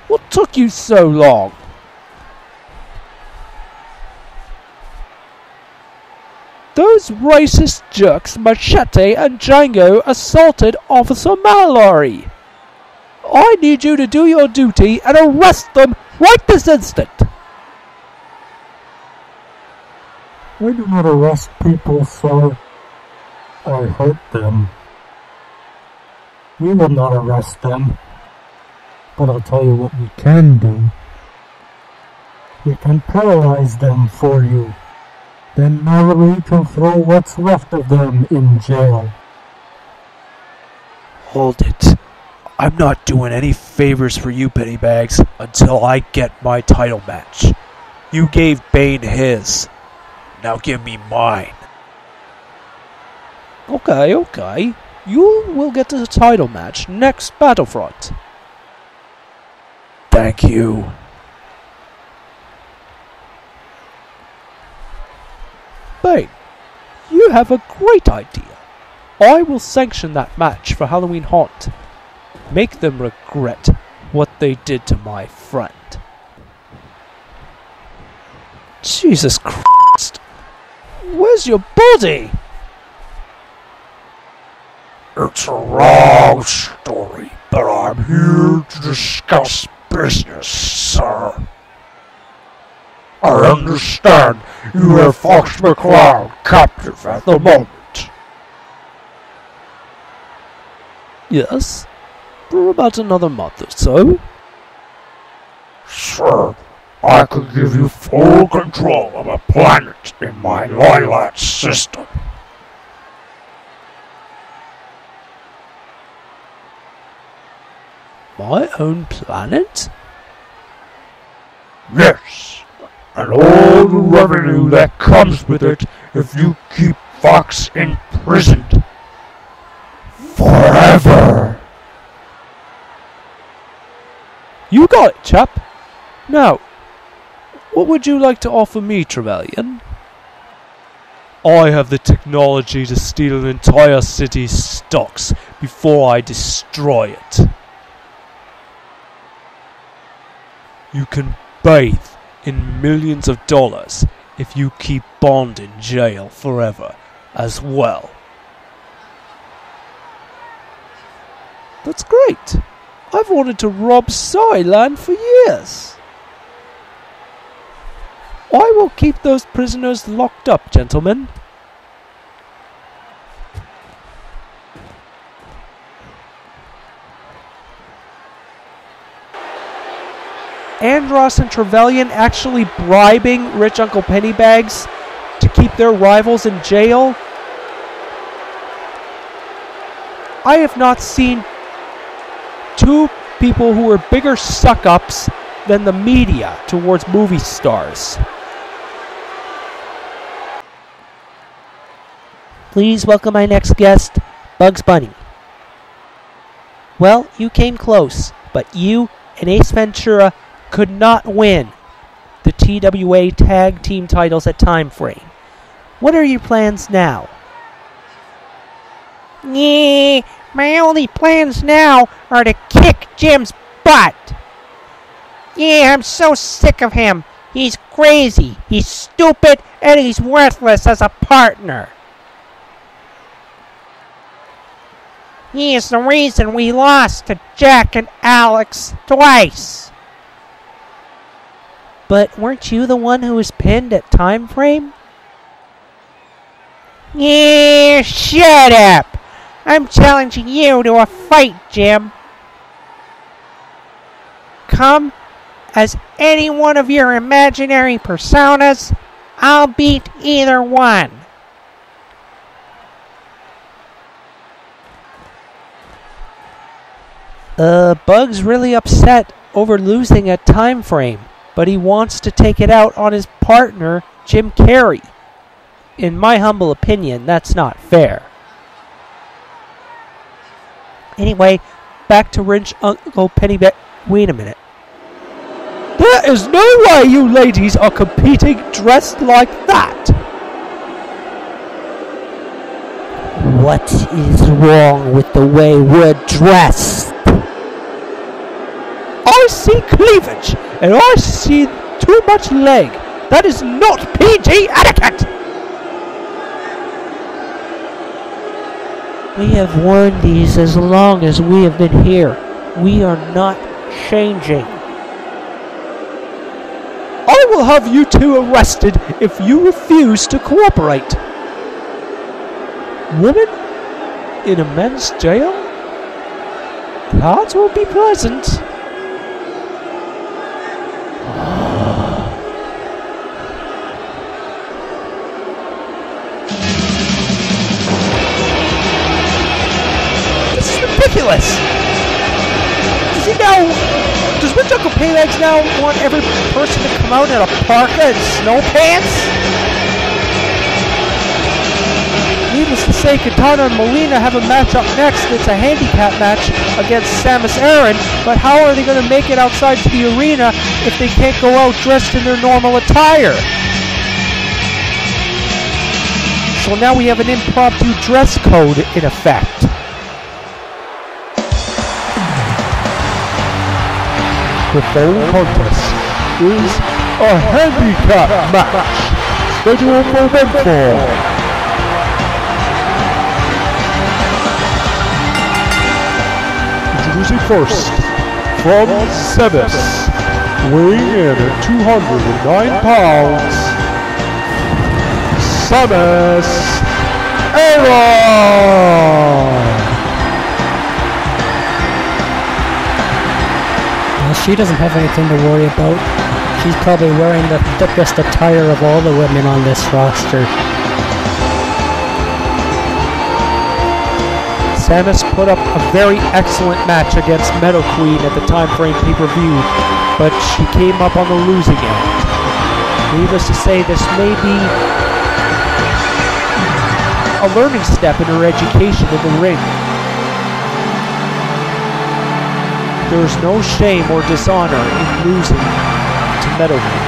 What took you so long? Those racist jerks Machete and Django assaulted Officer Mallory. I need you to do your duty and arrest them right this instant. I do not arrest people, sir. I hurt them. We will not arrest them. But I'll tell you what we can do. We can paralyze them for you. Then Mallory can throw what's left of them in jail. Hold it. I'm not doing any favors for you, Pennybags, until I get my title match. You gave Bane his. Now give me mine. Okay. You will get the title match next Battlefront. Thank you. Bane, you have a great idea. I will sanction that match for Halloween Haunt. Make them regret what they did to my friend. Jesus Christ! Where's your body? It's a long story, but I'm here to discuss business, sir. I understand you have Fox McCloud captive at the moment. Yes, for about another month or so. Sir, I could give you full control of a planet in my Lilat system. My own planet? Yes, and all the revenue that comes with it if you keep Fox imprisoned. Forever! You got it, chap. Now, what would you like to offer me, Trevelyan? I have the technology to steal an entire city's stocks before I destroy it. You can bathe in millions of dollars if you keep Bond in jail forever as well. That's great. I've wanted to rob Cylon for years. I will keep those prisoners locked up, gentlemen. Andros and Trevelyan actually bribing rich Uncle Pennybags to keep their rivals in jail? I have not seen two people who are bigger suck-ups than the media towards movie stars. Please welcome my next guest, Bugs Bunny. Well, you came close, but you and Ace Ventura could not win the TWA Tag Team titles at Time Frame. What are your plans now? Yeah, my only plans now are to kick Jim's butt. Yeah, I'm so sick of him. He's crazy, he's stupid, and he's worthless as a partner. He is the reason we lost to Jack and Alex twice. But weren't you the one who was pinned at Time Frame? Yeah, shut up! I'm challenging you to a fight, Jim. Come as any one of your imaginary personas. I'll beat either one. Bug's really upset over losing at Time Frame, but he wants to take it out on his partner, Jim Carrey. In my humble opinion, that's not fair. Anyway, back to Rich Uncle Pennyback. Wait a minute. There is no way you ladies are competing dressed like that! What is wrong with the way we're dressed? I see cleavage, and I see too much leg. That is not PG etiquette! We have worn these as long as we have been here. We are not changing. I will have you two arrested if you refuse to cooperate. Woman in a men's jail? That will be pleasant. This is ridiculous! Does Rich Uncle Pennybags now want every person to come out in a parka and snow pants? Needless to say, Katana and Molina have a match up next. It's a handicap match against Samus Aran, but how are they going to make it outside to the arena if they can't go out dressed in their normal attire? So now we have an impromptu dress code in effect. The following contest is a handicap match scheduled for one fall. Introducing first, from Sebes, weighing in at 209 pounds, Samus Aran. she doesn't have anything to worry about. She's probably wearing the thickest attire of all the women on this roster. Samus put up a very excellent match against Meadow Queen at the Time Frame pay-per-view, but she came up on the losing end. Needless to say, this may be a learning step in her education in the ring. There is no shame or dishonor in losing to Meadow Queen,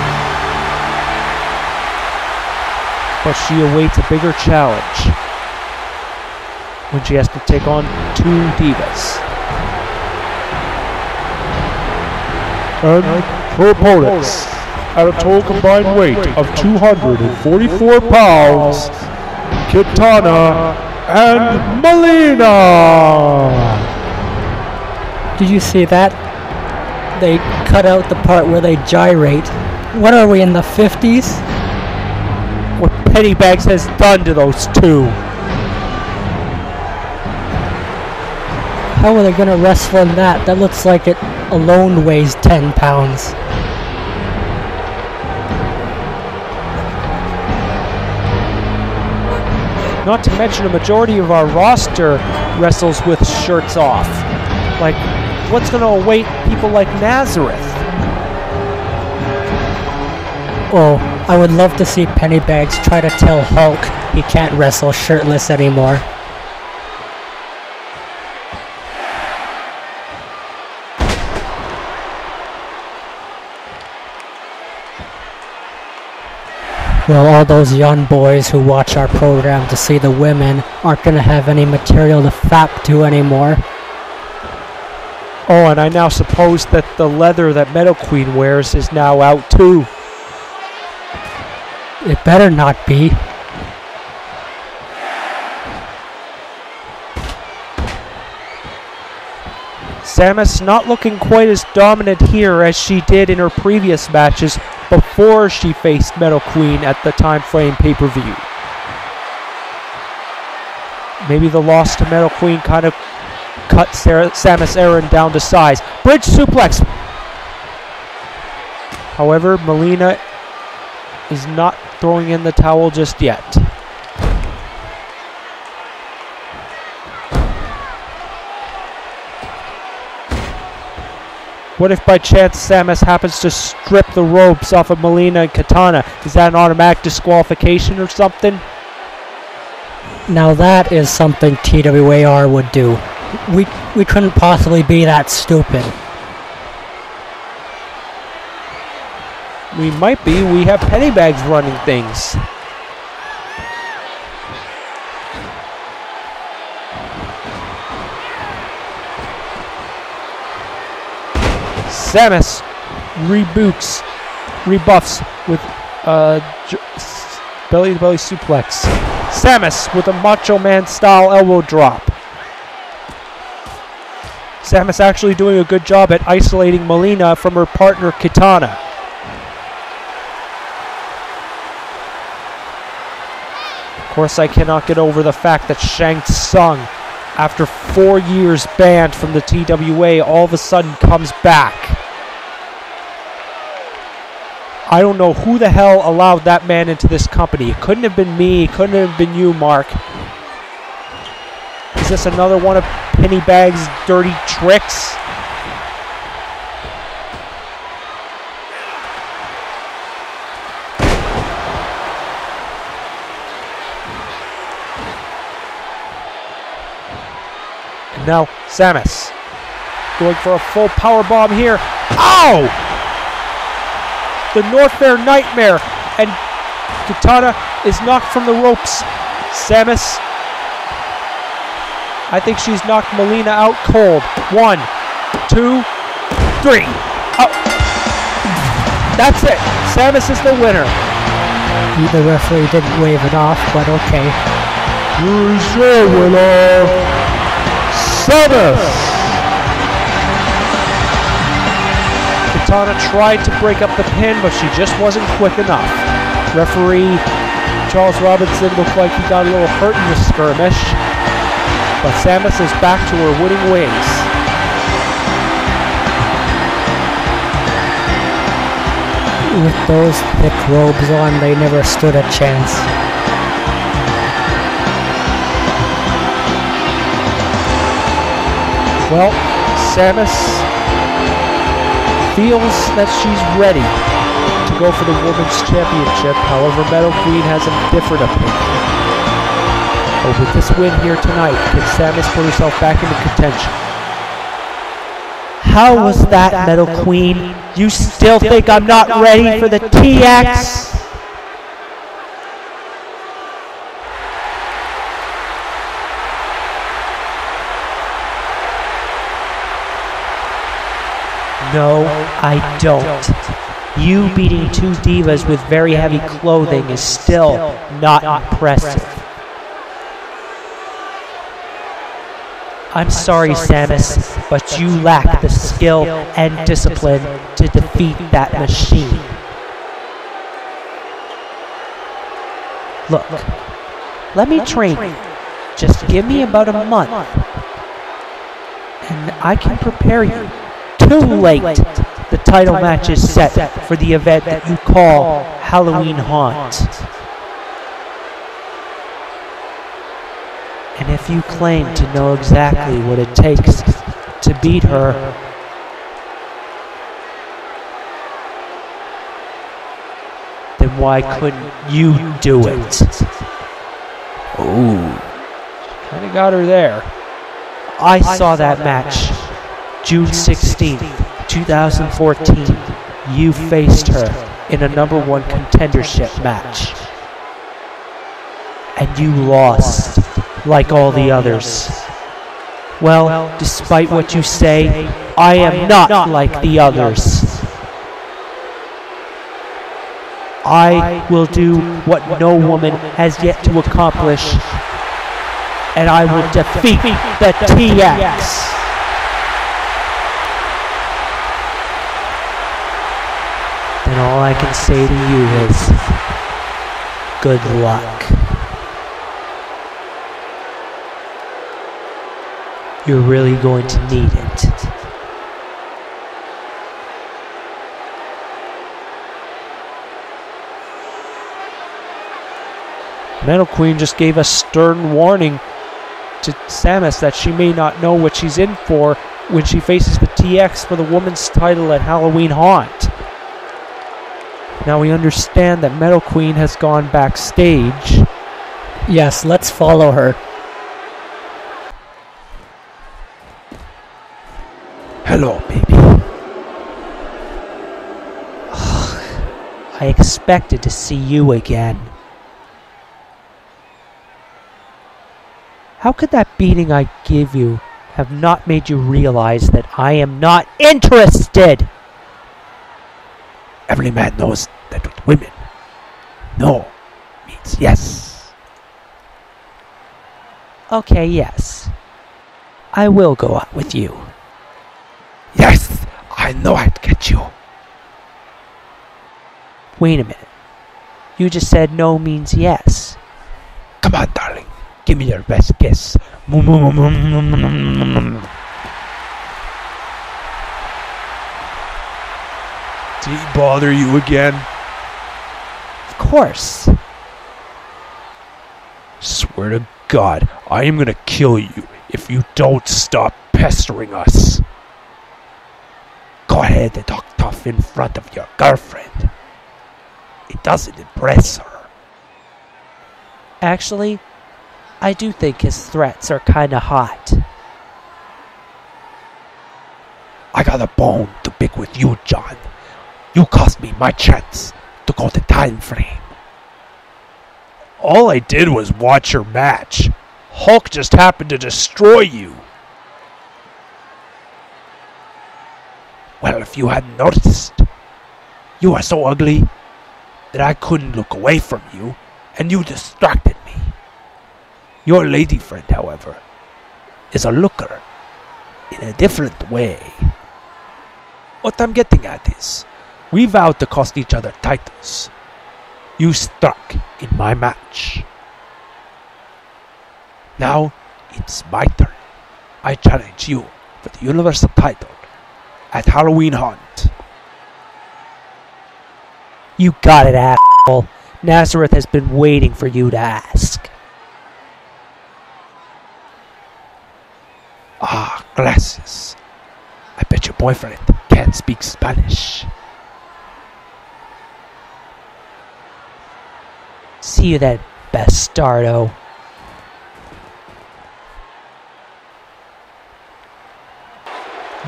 but she awaits a bigger challenge when she has to take on two Divas. And her opponents, at a total combined weight of 244 pounds, Kitana and Melina. Did you see that? They cut out the part where they gyrate. What are we, in the 50s? What Pennybags has done to those two. How are they gonna wrestle in that? That looks like it alone weighs 10 pounds. Not to mention a majority of our roster wrestles with shirts off. Like, what's gonna await people like Nazareth? Oh, I would love to see Pennybags try to tell Hulk he can't wrestle shirtless anymore. Well, all those young boys who watch our program to see the women aren't going to have any material to fap to anymore. Oh, and I now suppose that the leather that Meadow Queen wears is now out too. It better not be. Samus not looking quite as dominant here as she did in her previous matches before she faced Meadow Queen at the Time Frame pay-per-view. Maybe the loss to Meadow Queen kind of cut Samus Aran down to size. Bridge suplex! However, Melina is not throwing in the towel just yet. What if by chance Samus happens to strip the ropes off of Melina and Kitana? Is that an automatic disqualification or something? Now that is something TWAR would do. We couldn't possibly be that stupid. We might be. We have Pennybags running things. Samus rebuffs with belly-to-belly suplex. Samus with a Macho Man style elbow drop. Samus actually doing a good job at isolating Melina from her partner Kitana. Of course, I cannot get over the fact that Shang Tsung, after 4 years banned from the TWA, all of a sudden comes back. I don't know who the hell allowed that man into this company. It couldn't have been me. It couldn't have been you, Mark. Is this another one of Pennybags' dirty tricks? And now, Samus going for a full power bomb here. Ow! The North Fair Nightmare, and Kitana is knocked from the ropes. Samus, I think she's knocked Melina out cold. 1, 2, 3. Oh. That's it. Samus is the winner. The referee didn't wave it off, but okay. Here's your winner, Samus. Kitana tried to break up the pin, but she just wasn't quick enough. Referee Charles Robinson looked like he got a little hurt in the skirmish, but Samus is back to her winning ways. With those thick robes on, they never stood a chance. Well, Samus feels that she's ready to go for the Women's Championship. However, Metal Queen has a different opinion. But with this win here tonight, can Samus put herself back into contention? How was that, Metal Queen? You still think I'm not ready for the TX? No, I don't. You beating two divas with very heavy clothing is still not impressive. I'm sorry, Samus, but you lack the skill and discipline to defeat that machine. Look, let me train you. Just give me about a month, and I can prepare you. Too late. The title match is set for the event that you call Halloween Haunt. And if you claim to know exactly what it takes to beat her, then why couldn't you do it? Ooh, kinda got her there. I saw that match. June 16th, 2014, you faced her in a #1 contendership match. And you lost, like all the others. Well, despite what you say, I am not like the others. I will do what no woman has yet to accomplish, and I will defeat the TX. And all I can say to you is, good luck. You're really going to need it. Metal Queen just gave a stern warning to Samus that she may not know what she's in for when she faces the TX for the women's title at Halloween Haunt. Now we understand that Metal Queen has gone backstage. Yes, let's follow her. Hello, baby. I expected to see you again. How could that beating I gave you have not made you realize that I am not interested? Every man knows that with women, no means yes. Okay, yes. I will go out with you. Yes, I know I'd get you. Wait a minute. You just said no means yes. Come on, darling. Give me your best kiss. Did he bother you again? Of course. Swear to God, I am gonna kill you if you don't stop pestering us. Go ahead and talk tough in front of your girlfriend. It doesn't impress her. Actually, I do think his threats are kinda hot. I got a bone to pick with you, John. You cost me my chance to go the time frame. All I did was watch your match. Hulk just happened to destroy you. Well, if you hadn't noticed, you are so ugly that I couldn't look away from you, and you distracted me. Your lady friend, however, is a looker in a different way. What I'm getting at is, we vowed to cost each other titles. You struck in my match. Now, it's my turn. I challenge you for the Universal title at Halloween Haunt. You got it, asshole. Nazareth has been waiting for you to ask. Ah, gracias. I bet your boyfriend can't speak Spanish. See you then, bastardo.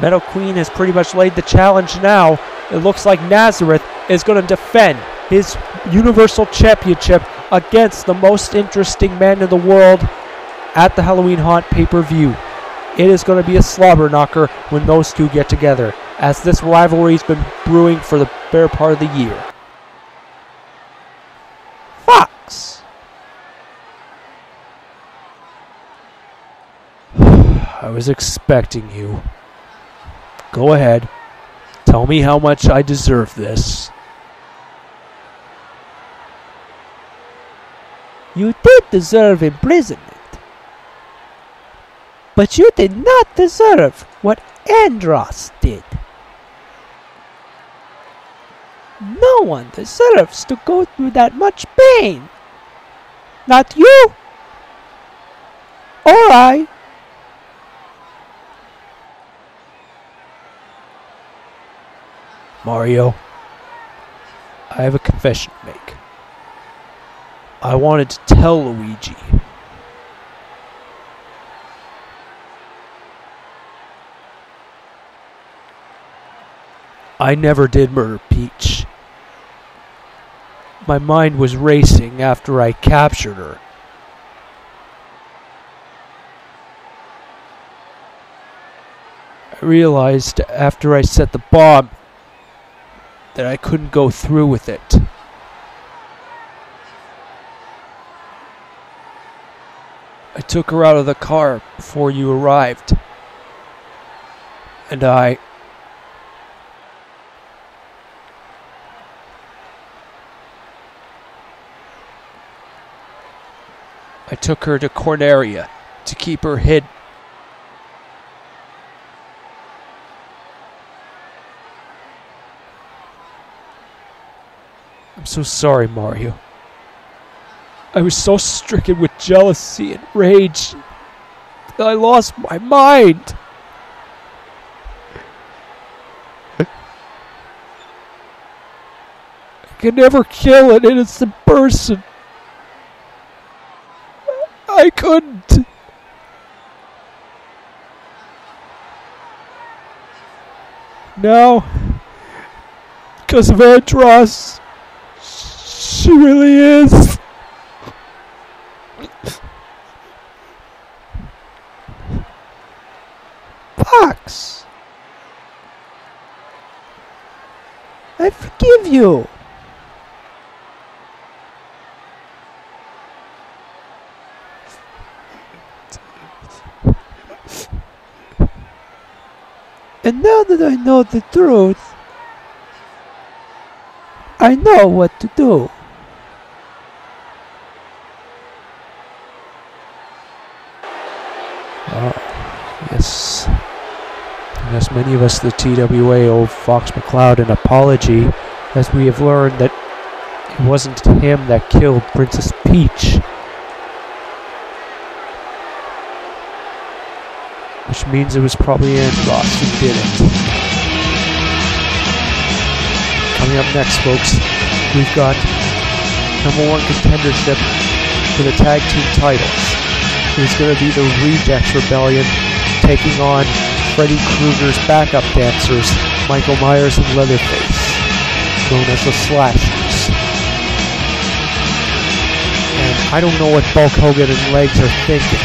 Metal Queen has pretty much laid the challenge now. It looks like Nazareth is going to defend his Universal Championship against the most interesting man in the world at the Halloween Haunt pay-per-view. It is going to be a slobber knocker when those two get together, as this rivalry's been brewing for the better part of the year. Fox! I was expecting you. Go ahead. Tell me how much I deserve this. You did deserve imprisonment. But you did not deserve what Andros did. No one deserves to go through that much pain. Not you. Or I. Mario, I have a confession to make. I wanted to tell Luigi. I never did murder Peach. My mind was racing after I captured her. I realized after I set the bomb that I couldn't go through with it. I took her out of the car before you arrived. And I took her to Corneria to keep her hid. I'm so sorry, Mario. I was so stricken with jealousy and rage that I lost my mind. I could never kill an innocent person. I couldn't. Now, because of Andros, she really is. Fox! I forgive you. And now that I know the truth, I know what to do. Yes. Yes, many of us, the TWA, owe Fox McCloud an apology, as we have learned that it wasn't him that killed Princess Peach. Which means it was probably Andros who did it. Coming up next, folks, we've got #1 contendership for the tag team titles. It's going to be the Rejects Rebellion taking on Freddy Krueger's backup dancers, Michael Myers and Leatherface, known as the Slashers. And I don't know what Bulk Hogan and Legs are thinking.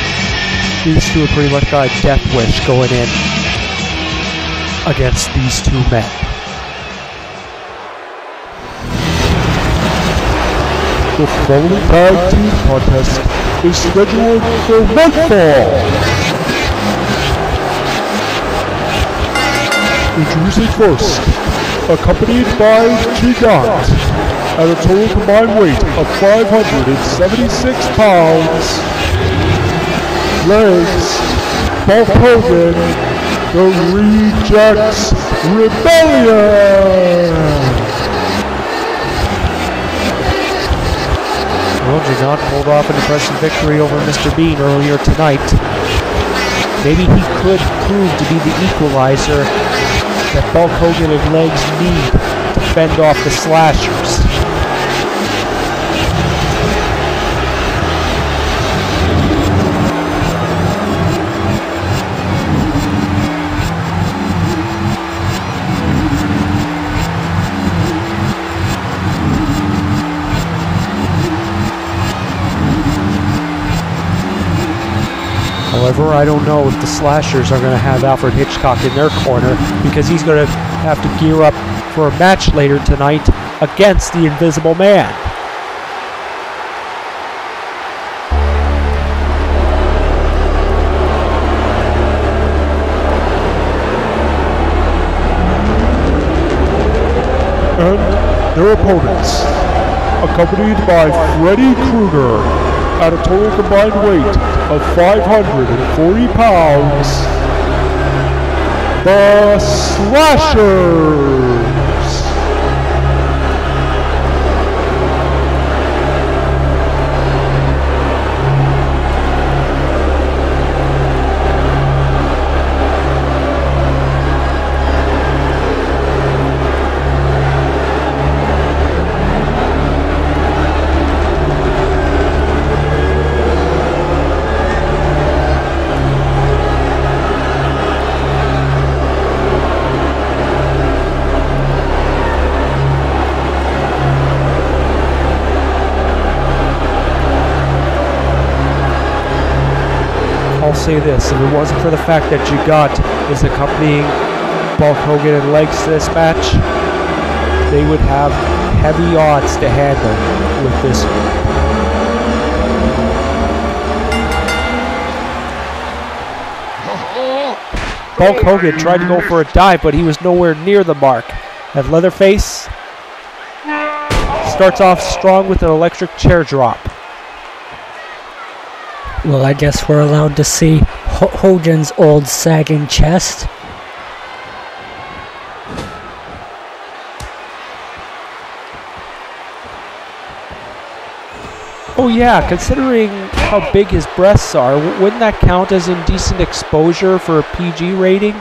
These two have pretty much got a death wish going in against these two men. The following tag team contest is scheduled for one fall. Introducing first, accompanied by Gigant, at a total combined weight of 576 pounds. Legs, Bulk Hogan, the Rejects Rebellion. Well, Gigant pulled off an impressive victory over Mr. Bean earlier tonight. Maybe he could prove to be the equalizer that Bulk Hogan and Legs need to fend off the Slashers. However, I don't know if the Slashers are going to have Alfred Hitchcock in their corner, because he's going to have to gear up for a match later tonight against the Invisible Man. And their opponents, accompanied by Freddy Krueger, at a total combined weight of 540 pounds, the Slashers. I'll say this, if it wasn't for the fact that Gigant is accompanying Bulk Hogan and Legs to this match, they would have heavy odds to handle with this. Bulk Hogan tried to go for a dive, but he was nowhere near the mark. And Leatherface starts off strong with an electric chair drop. Well, I guess we're allowed to see Hogan's old sagging chest. Oh yeah, considering how big his breasts are, wouldn't that count as indecent exposure for a PG rating?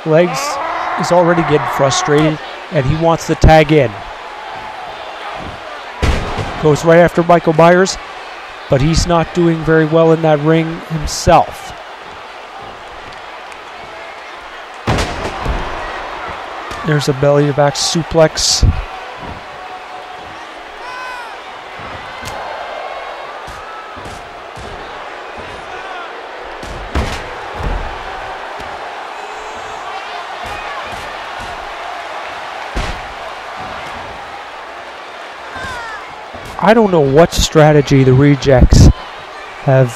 Legs is already getting frustrated, and he wants to tag in. Goes right after Michael Myers, but he's not doing very well in that ring himself. There's a belly-to-back suplex. I don't know what strategy the Rejects have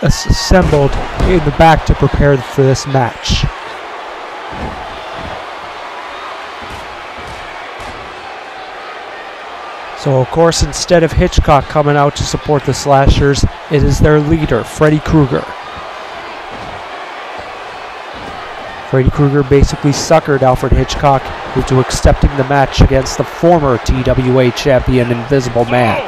assembled in the back to prepare for this match. So of course, instead of Hitchcock coming out to support the Slashers, it is their leader, Freddy Krueger. Freddy Krueger basically suckered Alfred Hitchcock into accepting the match against the former TWA champion, Invisible Man.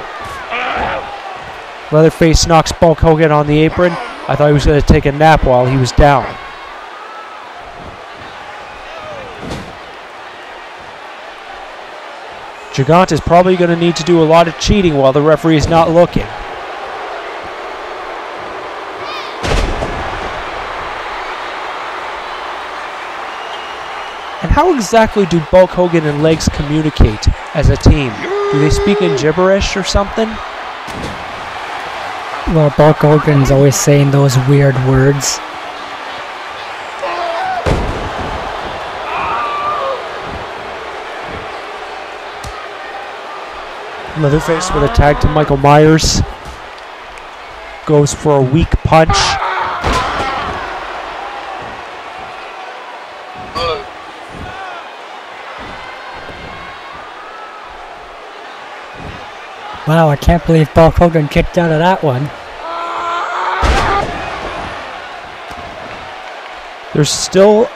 Leatherface knocks Bulk Hogan on the apron. I thought he was going to take a nap while he was down. Gigant is probably going to need to do a lot of cheating while the referee is not looking. And how exactly do Bulk Hogan and Legs communicate as a team? Do they speak in gibberish or something? Well, Bulk Hogan's always saying those weird words. Leatherface with a tag to Michael Myers. Goes for a weak punch. Wow, I can't believe Bulk Hogan kicked out of that one. There's still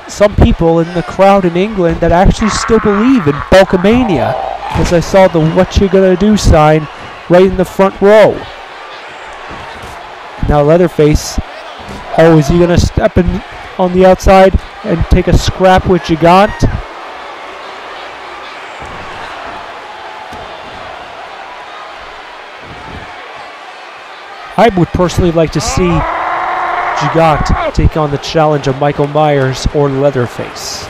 some people in the crowd in England that actually still believe in Bulkamania, as I saw the "What You Gonna Do" sign right in the front row. Now Leatherface, oh, is he gonna step in on the outside and take a scrap with Gigant? I would personally like to see Gigant take on the challenge of Michael Myers or Leatherface.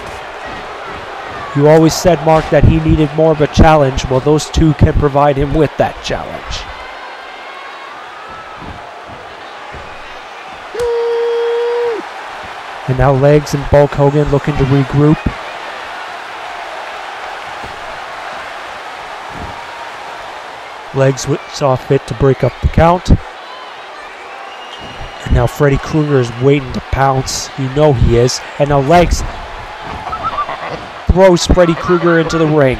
You always said, Mark, that he needed more of a challenge. Well, those two can provide him with that challenge. And now Legs and Bulk Hogan looking to regroup. Legs saw fit to break up the count. And now Freddy Krueger is waiting to pounce. You know he is. And now Legs throws Freddy Krueger into the ring.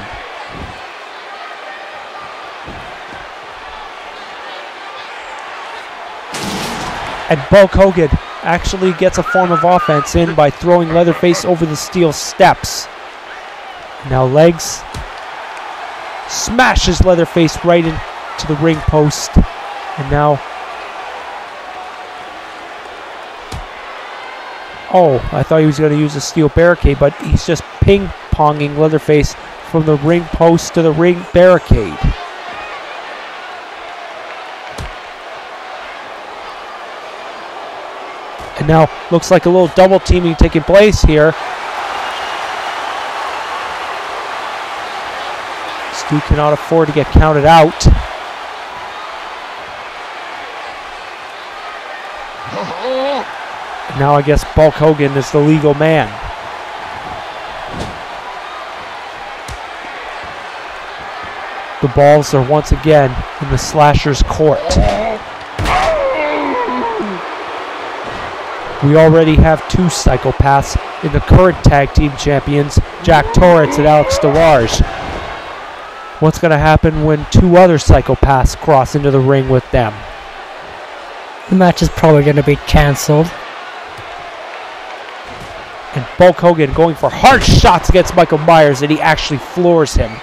And Bulk Hogan actually gets a form of offense in by throwing Leatherface over the steel steps. Now Legs smashes Leatherface right into the ring post. And now, oh, I thought he was going to use a steel barricade, but he's just ping-ponging Leatherface from the ring post to the ring barricade. And now looks like a little double teaming taking place here. Stu cannot afford to get counted out. And now I guess Bulk Hogan is the legal man. The balls are once again in the Slasher's court. We already have two psychopaths in the current tag team champions, Jack Torrance and Alex Delarge. What's going to happen when two other psychopaths cross into the ring with them? The match is probably going to be cancelled. And Bulk Hogan going for hard shots against Michael Myers, and he actually floors him.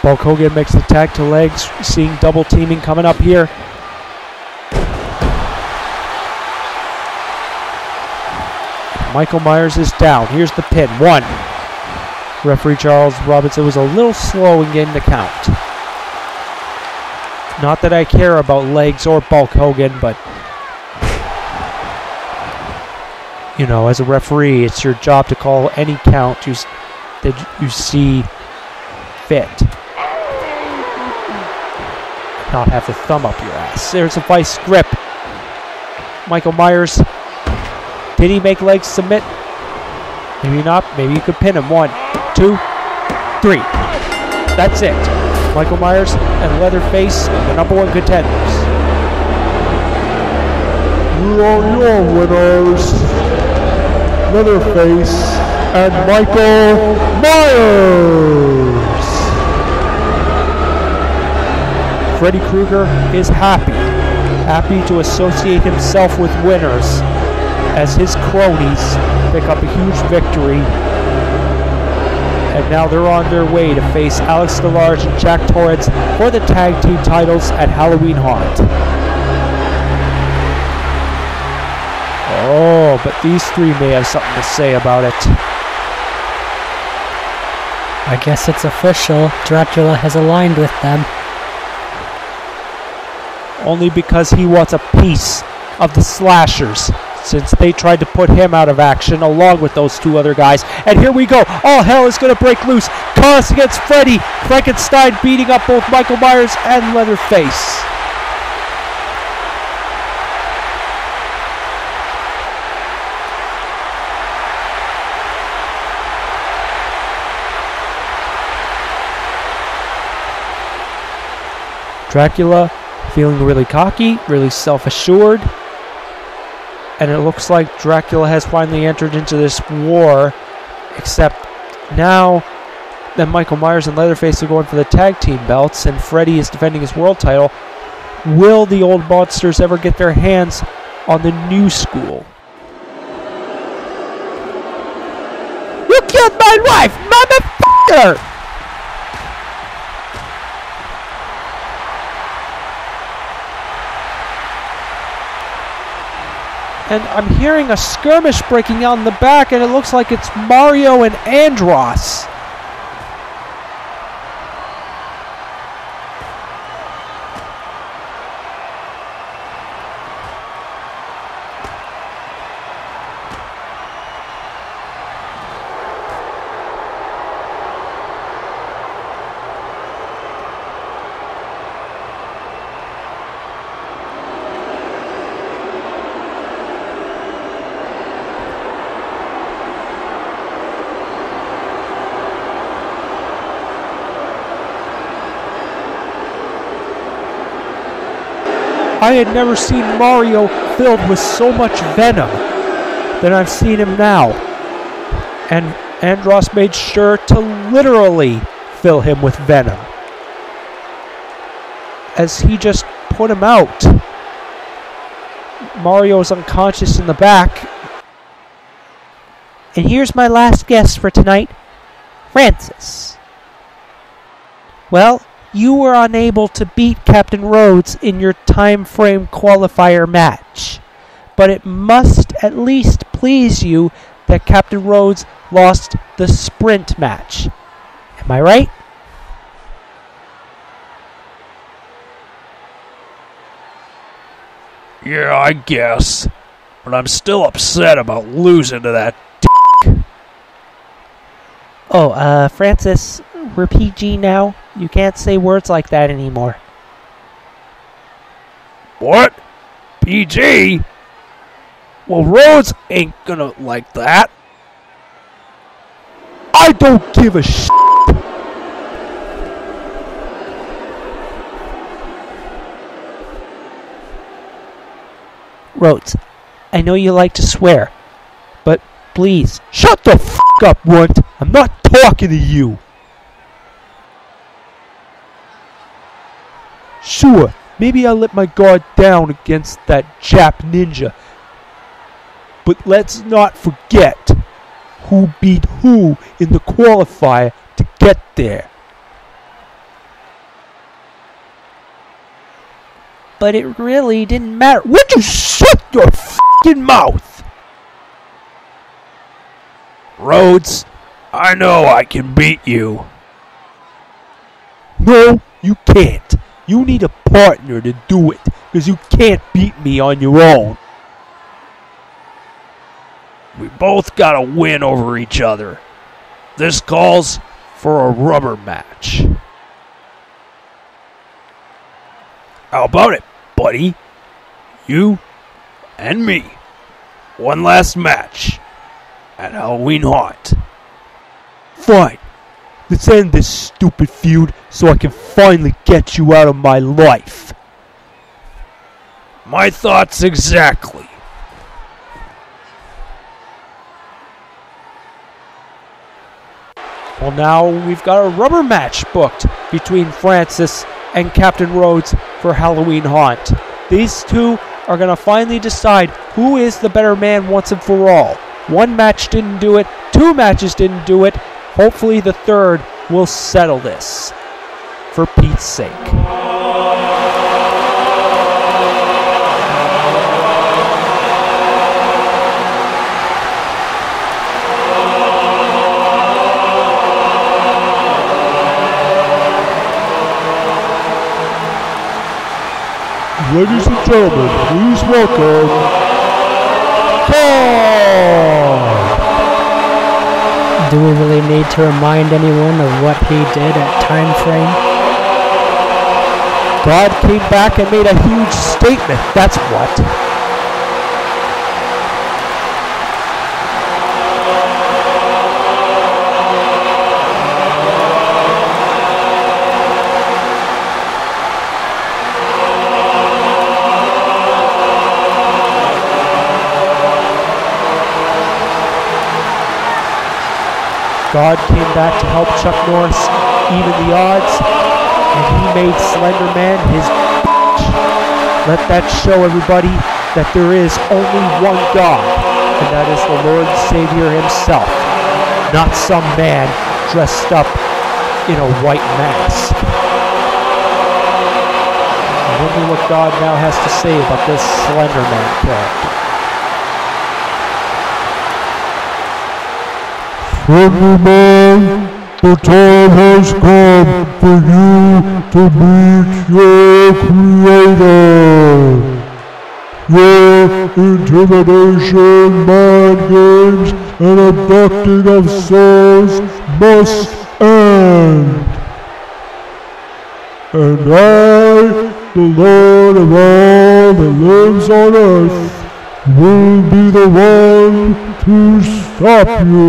Bulk Hogan makes the tag to Legs, seeing double teaming coming up here. Michael Myers is down. Here's the pin. 1. Referee Charles Robinson was a little slow in getting the count. Not that I care about Legs or Bulk Hogan, but you know, as a referee, it's your job to call any count that you see fit. Not have the thumb up your ass. There's a vice grip. Michael Myers. Did he make Legs submit? Maybe not. Maybe you could pin him. 1, 2, 3. That's it. Michael Myers and Leatherface, the #1 contenders. You are your winners, Leatherface and Michael Myers. Freddy Krueger is happy to associate himself with winners, as his cronies pick up a huge victory. And now they're on their way to face Alex Delarge and Jack Torrance for the tag team titles at Halloween Haunt. Oh, but these three may have something to say about it. I guess it's official. Dracula has aligned with them. Only because he wants a piece of the Slashers, since they tried to put him out of action along with those two other guys. And here we go. All hell is going to break loose. Cross against Freddy. Frankenstein beating up both Michael Myers and Leatherface. Dracula feeling really cocky, really self-assured. And it looks like Dracula has finally entered into this war, except now Then Michael Myers and Leatherface are going for the tag team belts, and Freddy is defending his world title. Will the old monsters ever get their hands on the new school? You killed my wife, motherfucker! And I'm hearing a skirmish breaking out in the back, and it looks like it's Mario and Andros. I had never seen Mario filled with so much venom than I've seen him now. And Andros made sure to literally fill him with venom, as he just put him out. Mario's unconscious in the back. And here's my last guest for tonight, Francis. Well, you were unable to beat Captain Rhodes in your time frame qualifier match, but it must at least please you that Captain Rhodes lost the sprint match. Am I right? Yeah, I guess. But I'm still upset about losing to that dick. Oh, Francis, we're PG now. You can't say words like that anymore. What? PG? Well, Rhodes ain't gonna like that. I don't give a shit. Rhodes, I know you like to swear, but please, Shut the f*** up, Runt. I'm not talking to you. Sure, maybe I let my guard down against that Jap ninja. But let's not forget who beat who in the qualifier to get there. but it really didn't matter. Would you shut your f***ing mouth? Rhodes, I know I can beat you. No, you can't. You need a partner to do it, because you can't beat me on your own. We both gotta win over each other. This calls for a rubber match. How about it, buddy? You and me. One last match at Halloween Haunt. Fine. Let's end this stupid feud so I can finally get you out of my life. My thoughts exactly. Well, now we've got a rubber match booked between Francis and Captain Rhodes for Halloween Haunt. These two are going to finally decide who is the better man once and for all. One match didn't do it. Two matches didn't do it. Hopefully the third will settle this. For Pete's sake. Ladies and gentlemen, please welcome Paul! Do we really need to remind anyone of what he did at Time Frame? God came back and made a huge statement, that's what. God came back to help Chuck Norris even the odds, and he made Slender Man his bitch. Let that show everybody that there is only one God, and that is the Lord and Savior himself, not some man dressed up in a white mask. I wonder what God now has to say about this Slender Man character. Slender Man, the time has come for you to meet your Creator. Your intimidation, mind games, and abducting of souls must end. And I, the Lord of all that lives on earth, will be the one to stop you.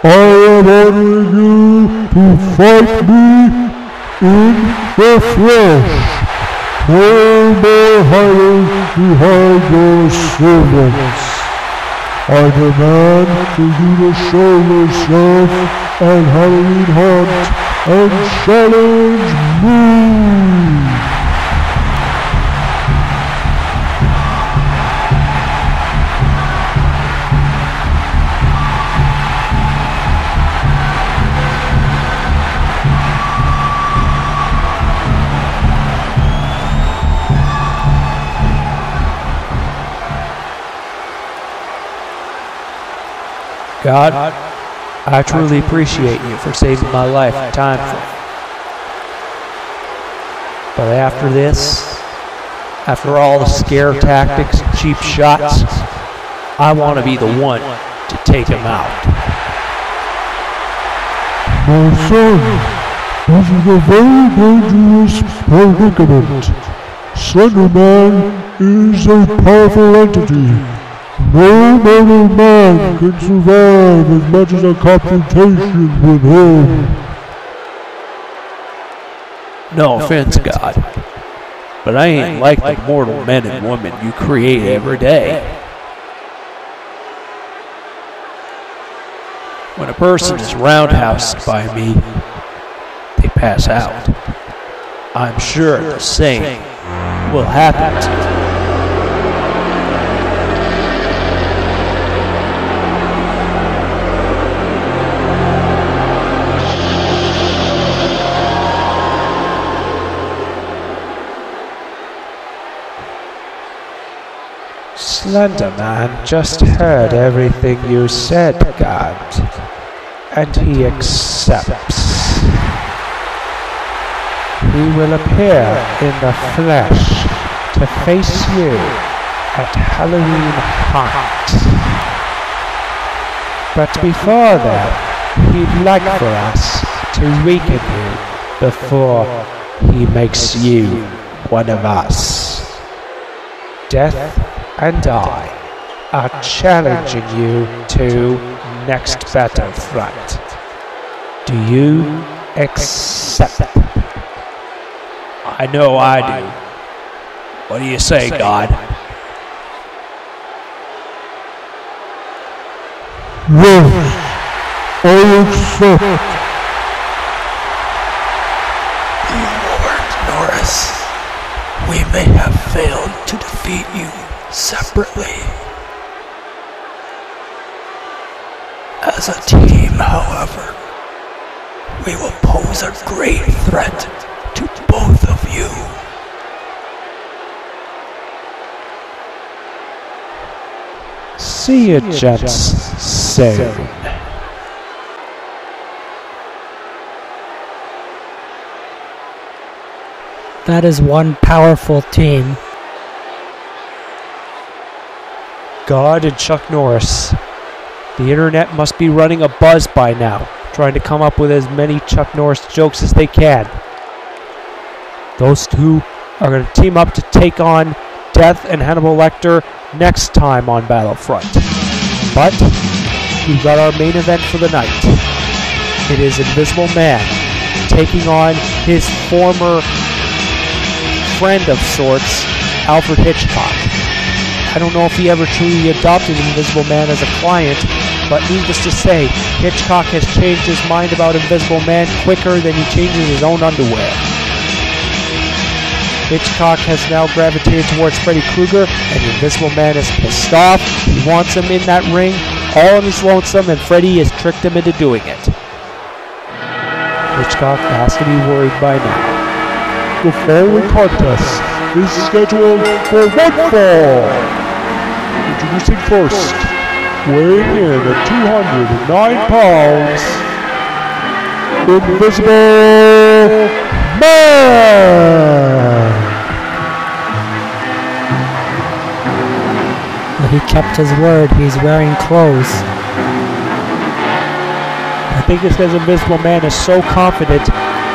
I am ordering you to fight me in the flesh. No more hiding behind your servants. I demand for you to show yourself at Halloween Hunt and challenge me. God, I truly appreciate you for saving my life in time for. But after this, after all the scare tactics and cheap shots, I want to be the one to take him out. My son, this is a very dangerous predicament. Slender Man is a powerful entity. No mortal man can survive as much as a confrontation with him. No offense, God, but I ain't like the mortal men and women you create every day. When a person is roundhoused by me, they pass out. I'm sure the same will happen to you. Slender Man just heard everything you said, God, and he accepts. He will appear in the flesh to face you at Halloween Hunt. But before that, he'd like for us to weaken you before he makes you one of us. Death and I are challenging you to next Battlefront. Do you accept? I know I do. What do you say, God? Yes, I accept. Lord Norris, we may have failed to defeat you separately. As a team, however, we will pose a great threat to both of you. See you, gents, soon. That is one powerful team. God and Chuck Norris. The internet must be running a buzz by now, trying to come up with as many Chuck Norris jokes as they can. Those two are going to team up to take on Death and Hannibal Lecter next time on Battlefront. But we've got our main event for the night. It is Invisible Man taking on his former friend of sorts, Alfred Hitchcock. I don't know if he ever truly adopted Invisible Man as a client, but needless to say, Hitchcock has changed his mind about Invisible Man quicker than he changes his own underwear. Hitchcock has now gravitated towards Freddy Krueger, and the Invisible Man is pissed off. He wants him in that ring, all on his lonesome, and Freddy has tricked him into doing it. Hitchcock has to be worried by now. The following contest is scheduled for one fall. Introducing first, weighing in at 209 pounds, Invisible Man! Well, he kept his word. He's wearing clothes. I think it's because Invisible Man is so confident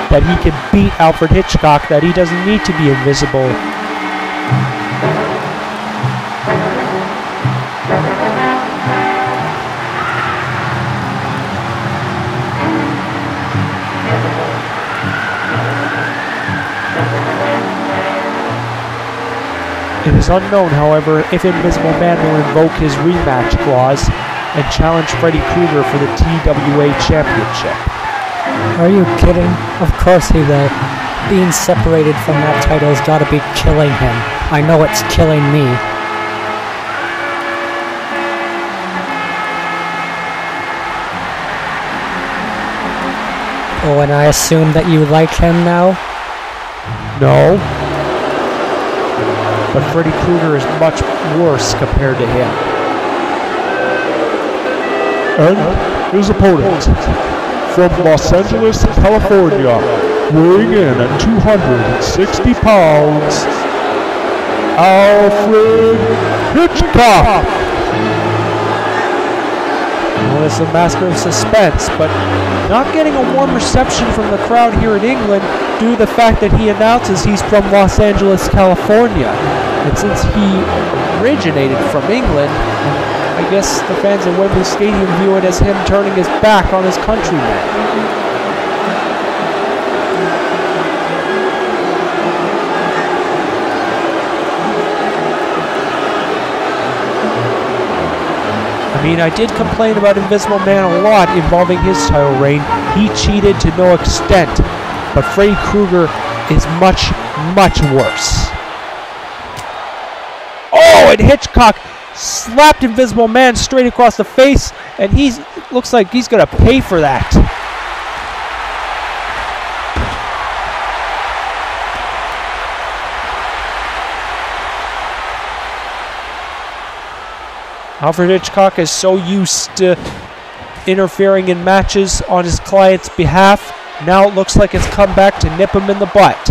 that he can beat Alfred Hitchcock that he doesn't need to be invisible. It is unknown, however, if Invisible Man will invoke his rematch clause and challenge Freddy Krueger for the TWA Championship. Are you kidding? Of course he will. Being separated from that title's gotta be killing him. I know it's killing me. Oh, and I assume that you like him now? No. But Freddy Krueger is much worse compared to him. And his opponent, from Los Angeles, California, weighing in at 260 pounds, Alfred Hitchcock! Well, it's a master of suspense, but not getting a warm reception from the crowd here in England due to the fact that he announces he's from Los Angeles, California. And since he originated from England, I guess the fans at Wembley Stadium view it as him turning his back on his countrymen. I mean, I did complain about Invisible Man a lot involving his title reign. He cheated to no extent, but Freddy Krueger is much, much worse. Oh, and Hitchcock slapped Invisible Man straight across the face, and looks like he's gonna pay for that. Alfred Hitchcock is so used to interfering in matches on his client's behalf. Now it looks like it's come back to nip him in the butt.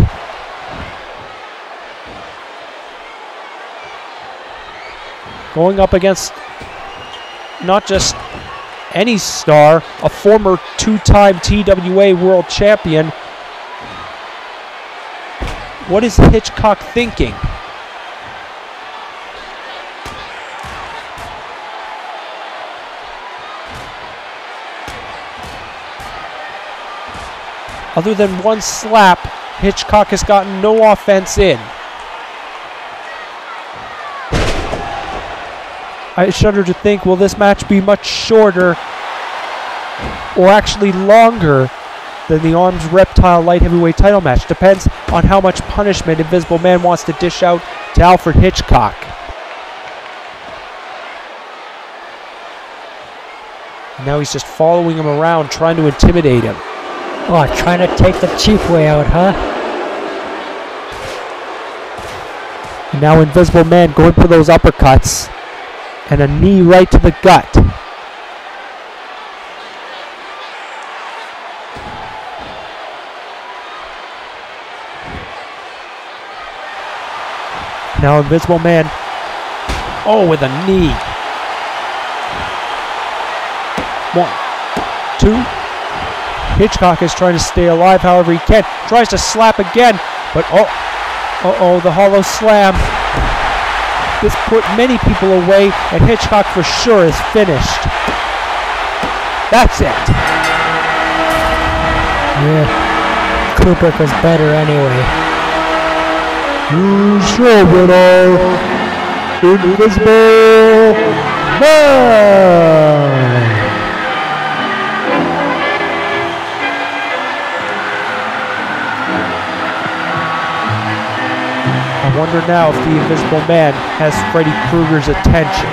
Going up against not just any star, a former two-time TWA World Champion. What is Hitchcock thinking? Other than one slap, Hitchcock has gotten no offense in. I shudder to think, will this match be much shorter or actually longer than the Arms Reptile Light Heavyweight title match? Depends on how much punishment Invisible Man wants to dish out to Alfred Hitchcock. Now he's just following him around, trying to intimidate him. Oh, trying to take the cheap way out, huh? And now Invisible Man going for those uppercuts. And a knee right to the gut. Now Invisible Man. Oh, with a knee. 1, 2. Hitchcock is trying to stay alive however he can. Tries to slap again, but uh-oh, the hollow slam. This put many people away, and Hitchcock for sure is finished. That's it. Yeah, Kubrick was better anyway. Who's your winner? Invisible Man! I wonder now if the Invisible Man has Freddy Krueger's attention.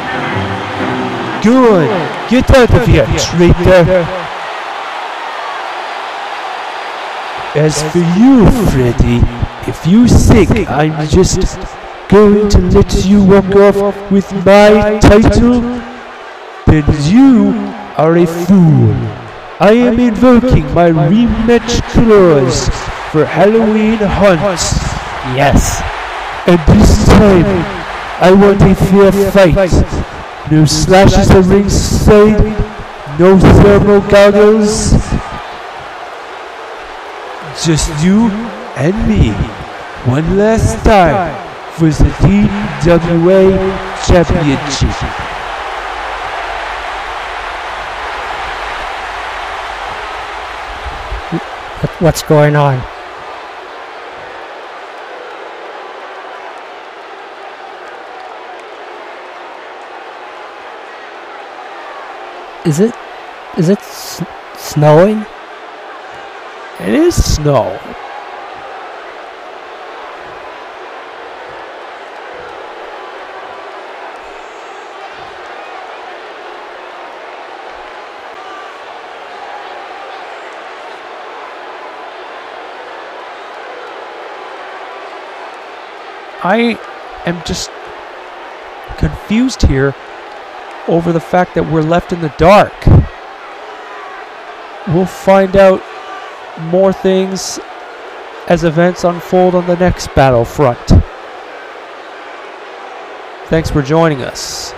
Good! Get out of here, traitor! As for you, Freddy, if you think I'm just going to let you walk off with my title, then you are a fool. I am invoking my rematch clause for Halloween hunts. Yes. And this time, I want a fair fight. No slashes at ringside, no thermal goggles. Just you and me, one last time for the TWA Championship. What's going on? Is it snowing? It is snow. I am just confused here over the fact that we're left in the dark. We'll find out more things as events unfold on the next Battlefront. Thanks for joining us.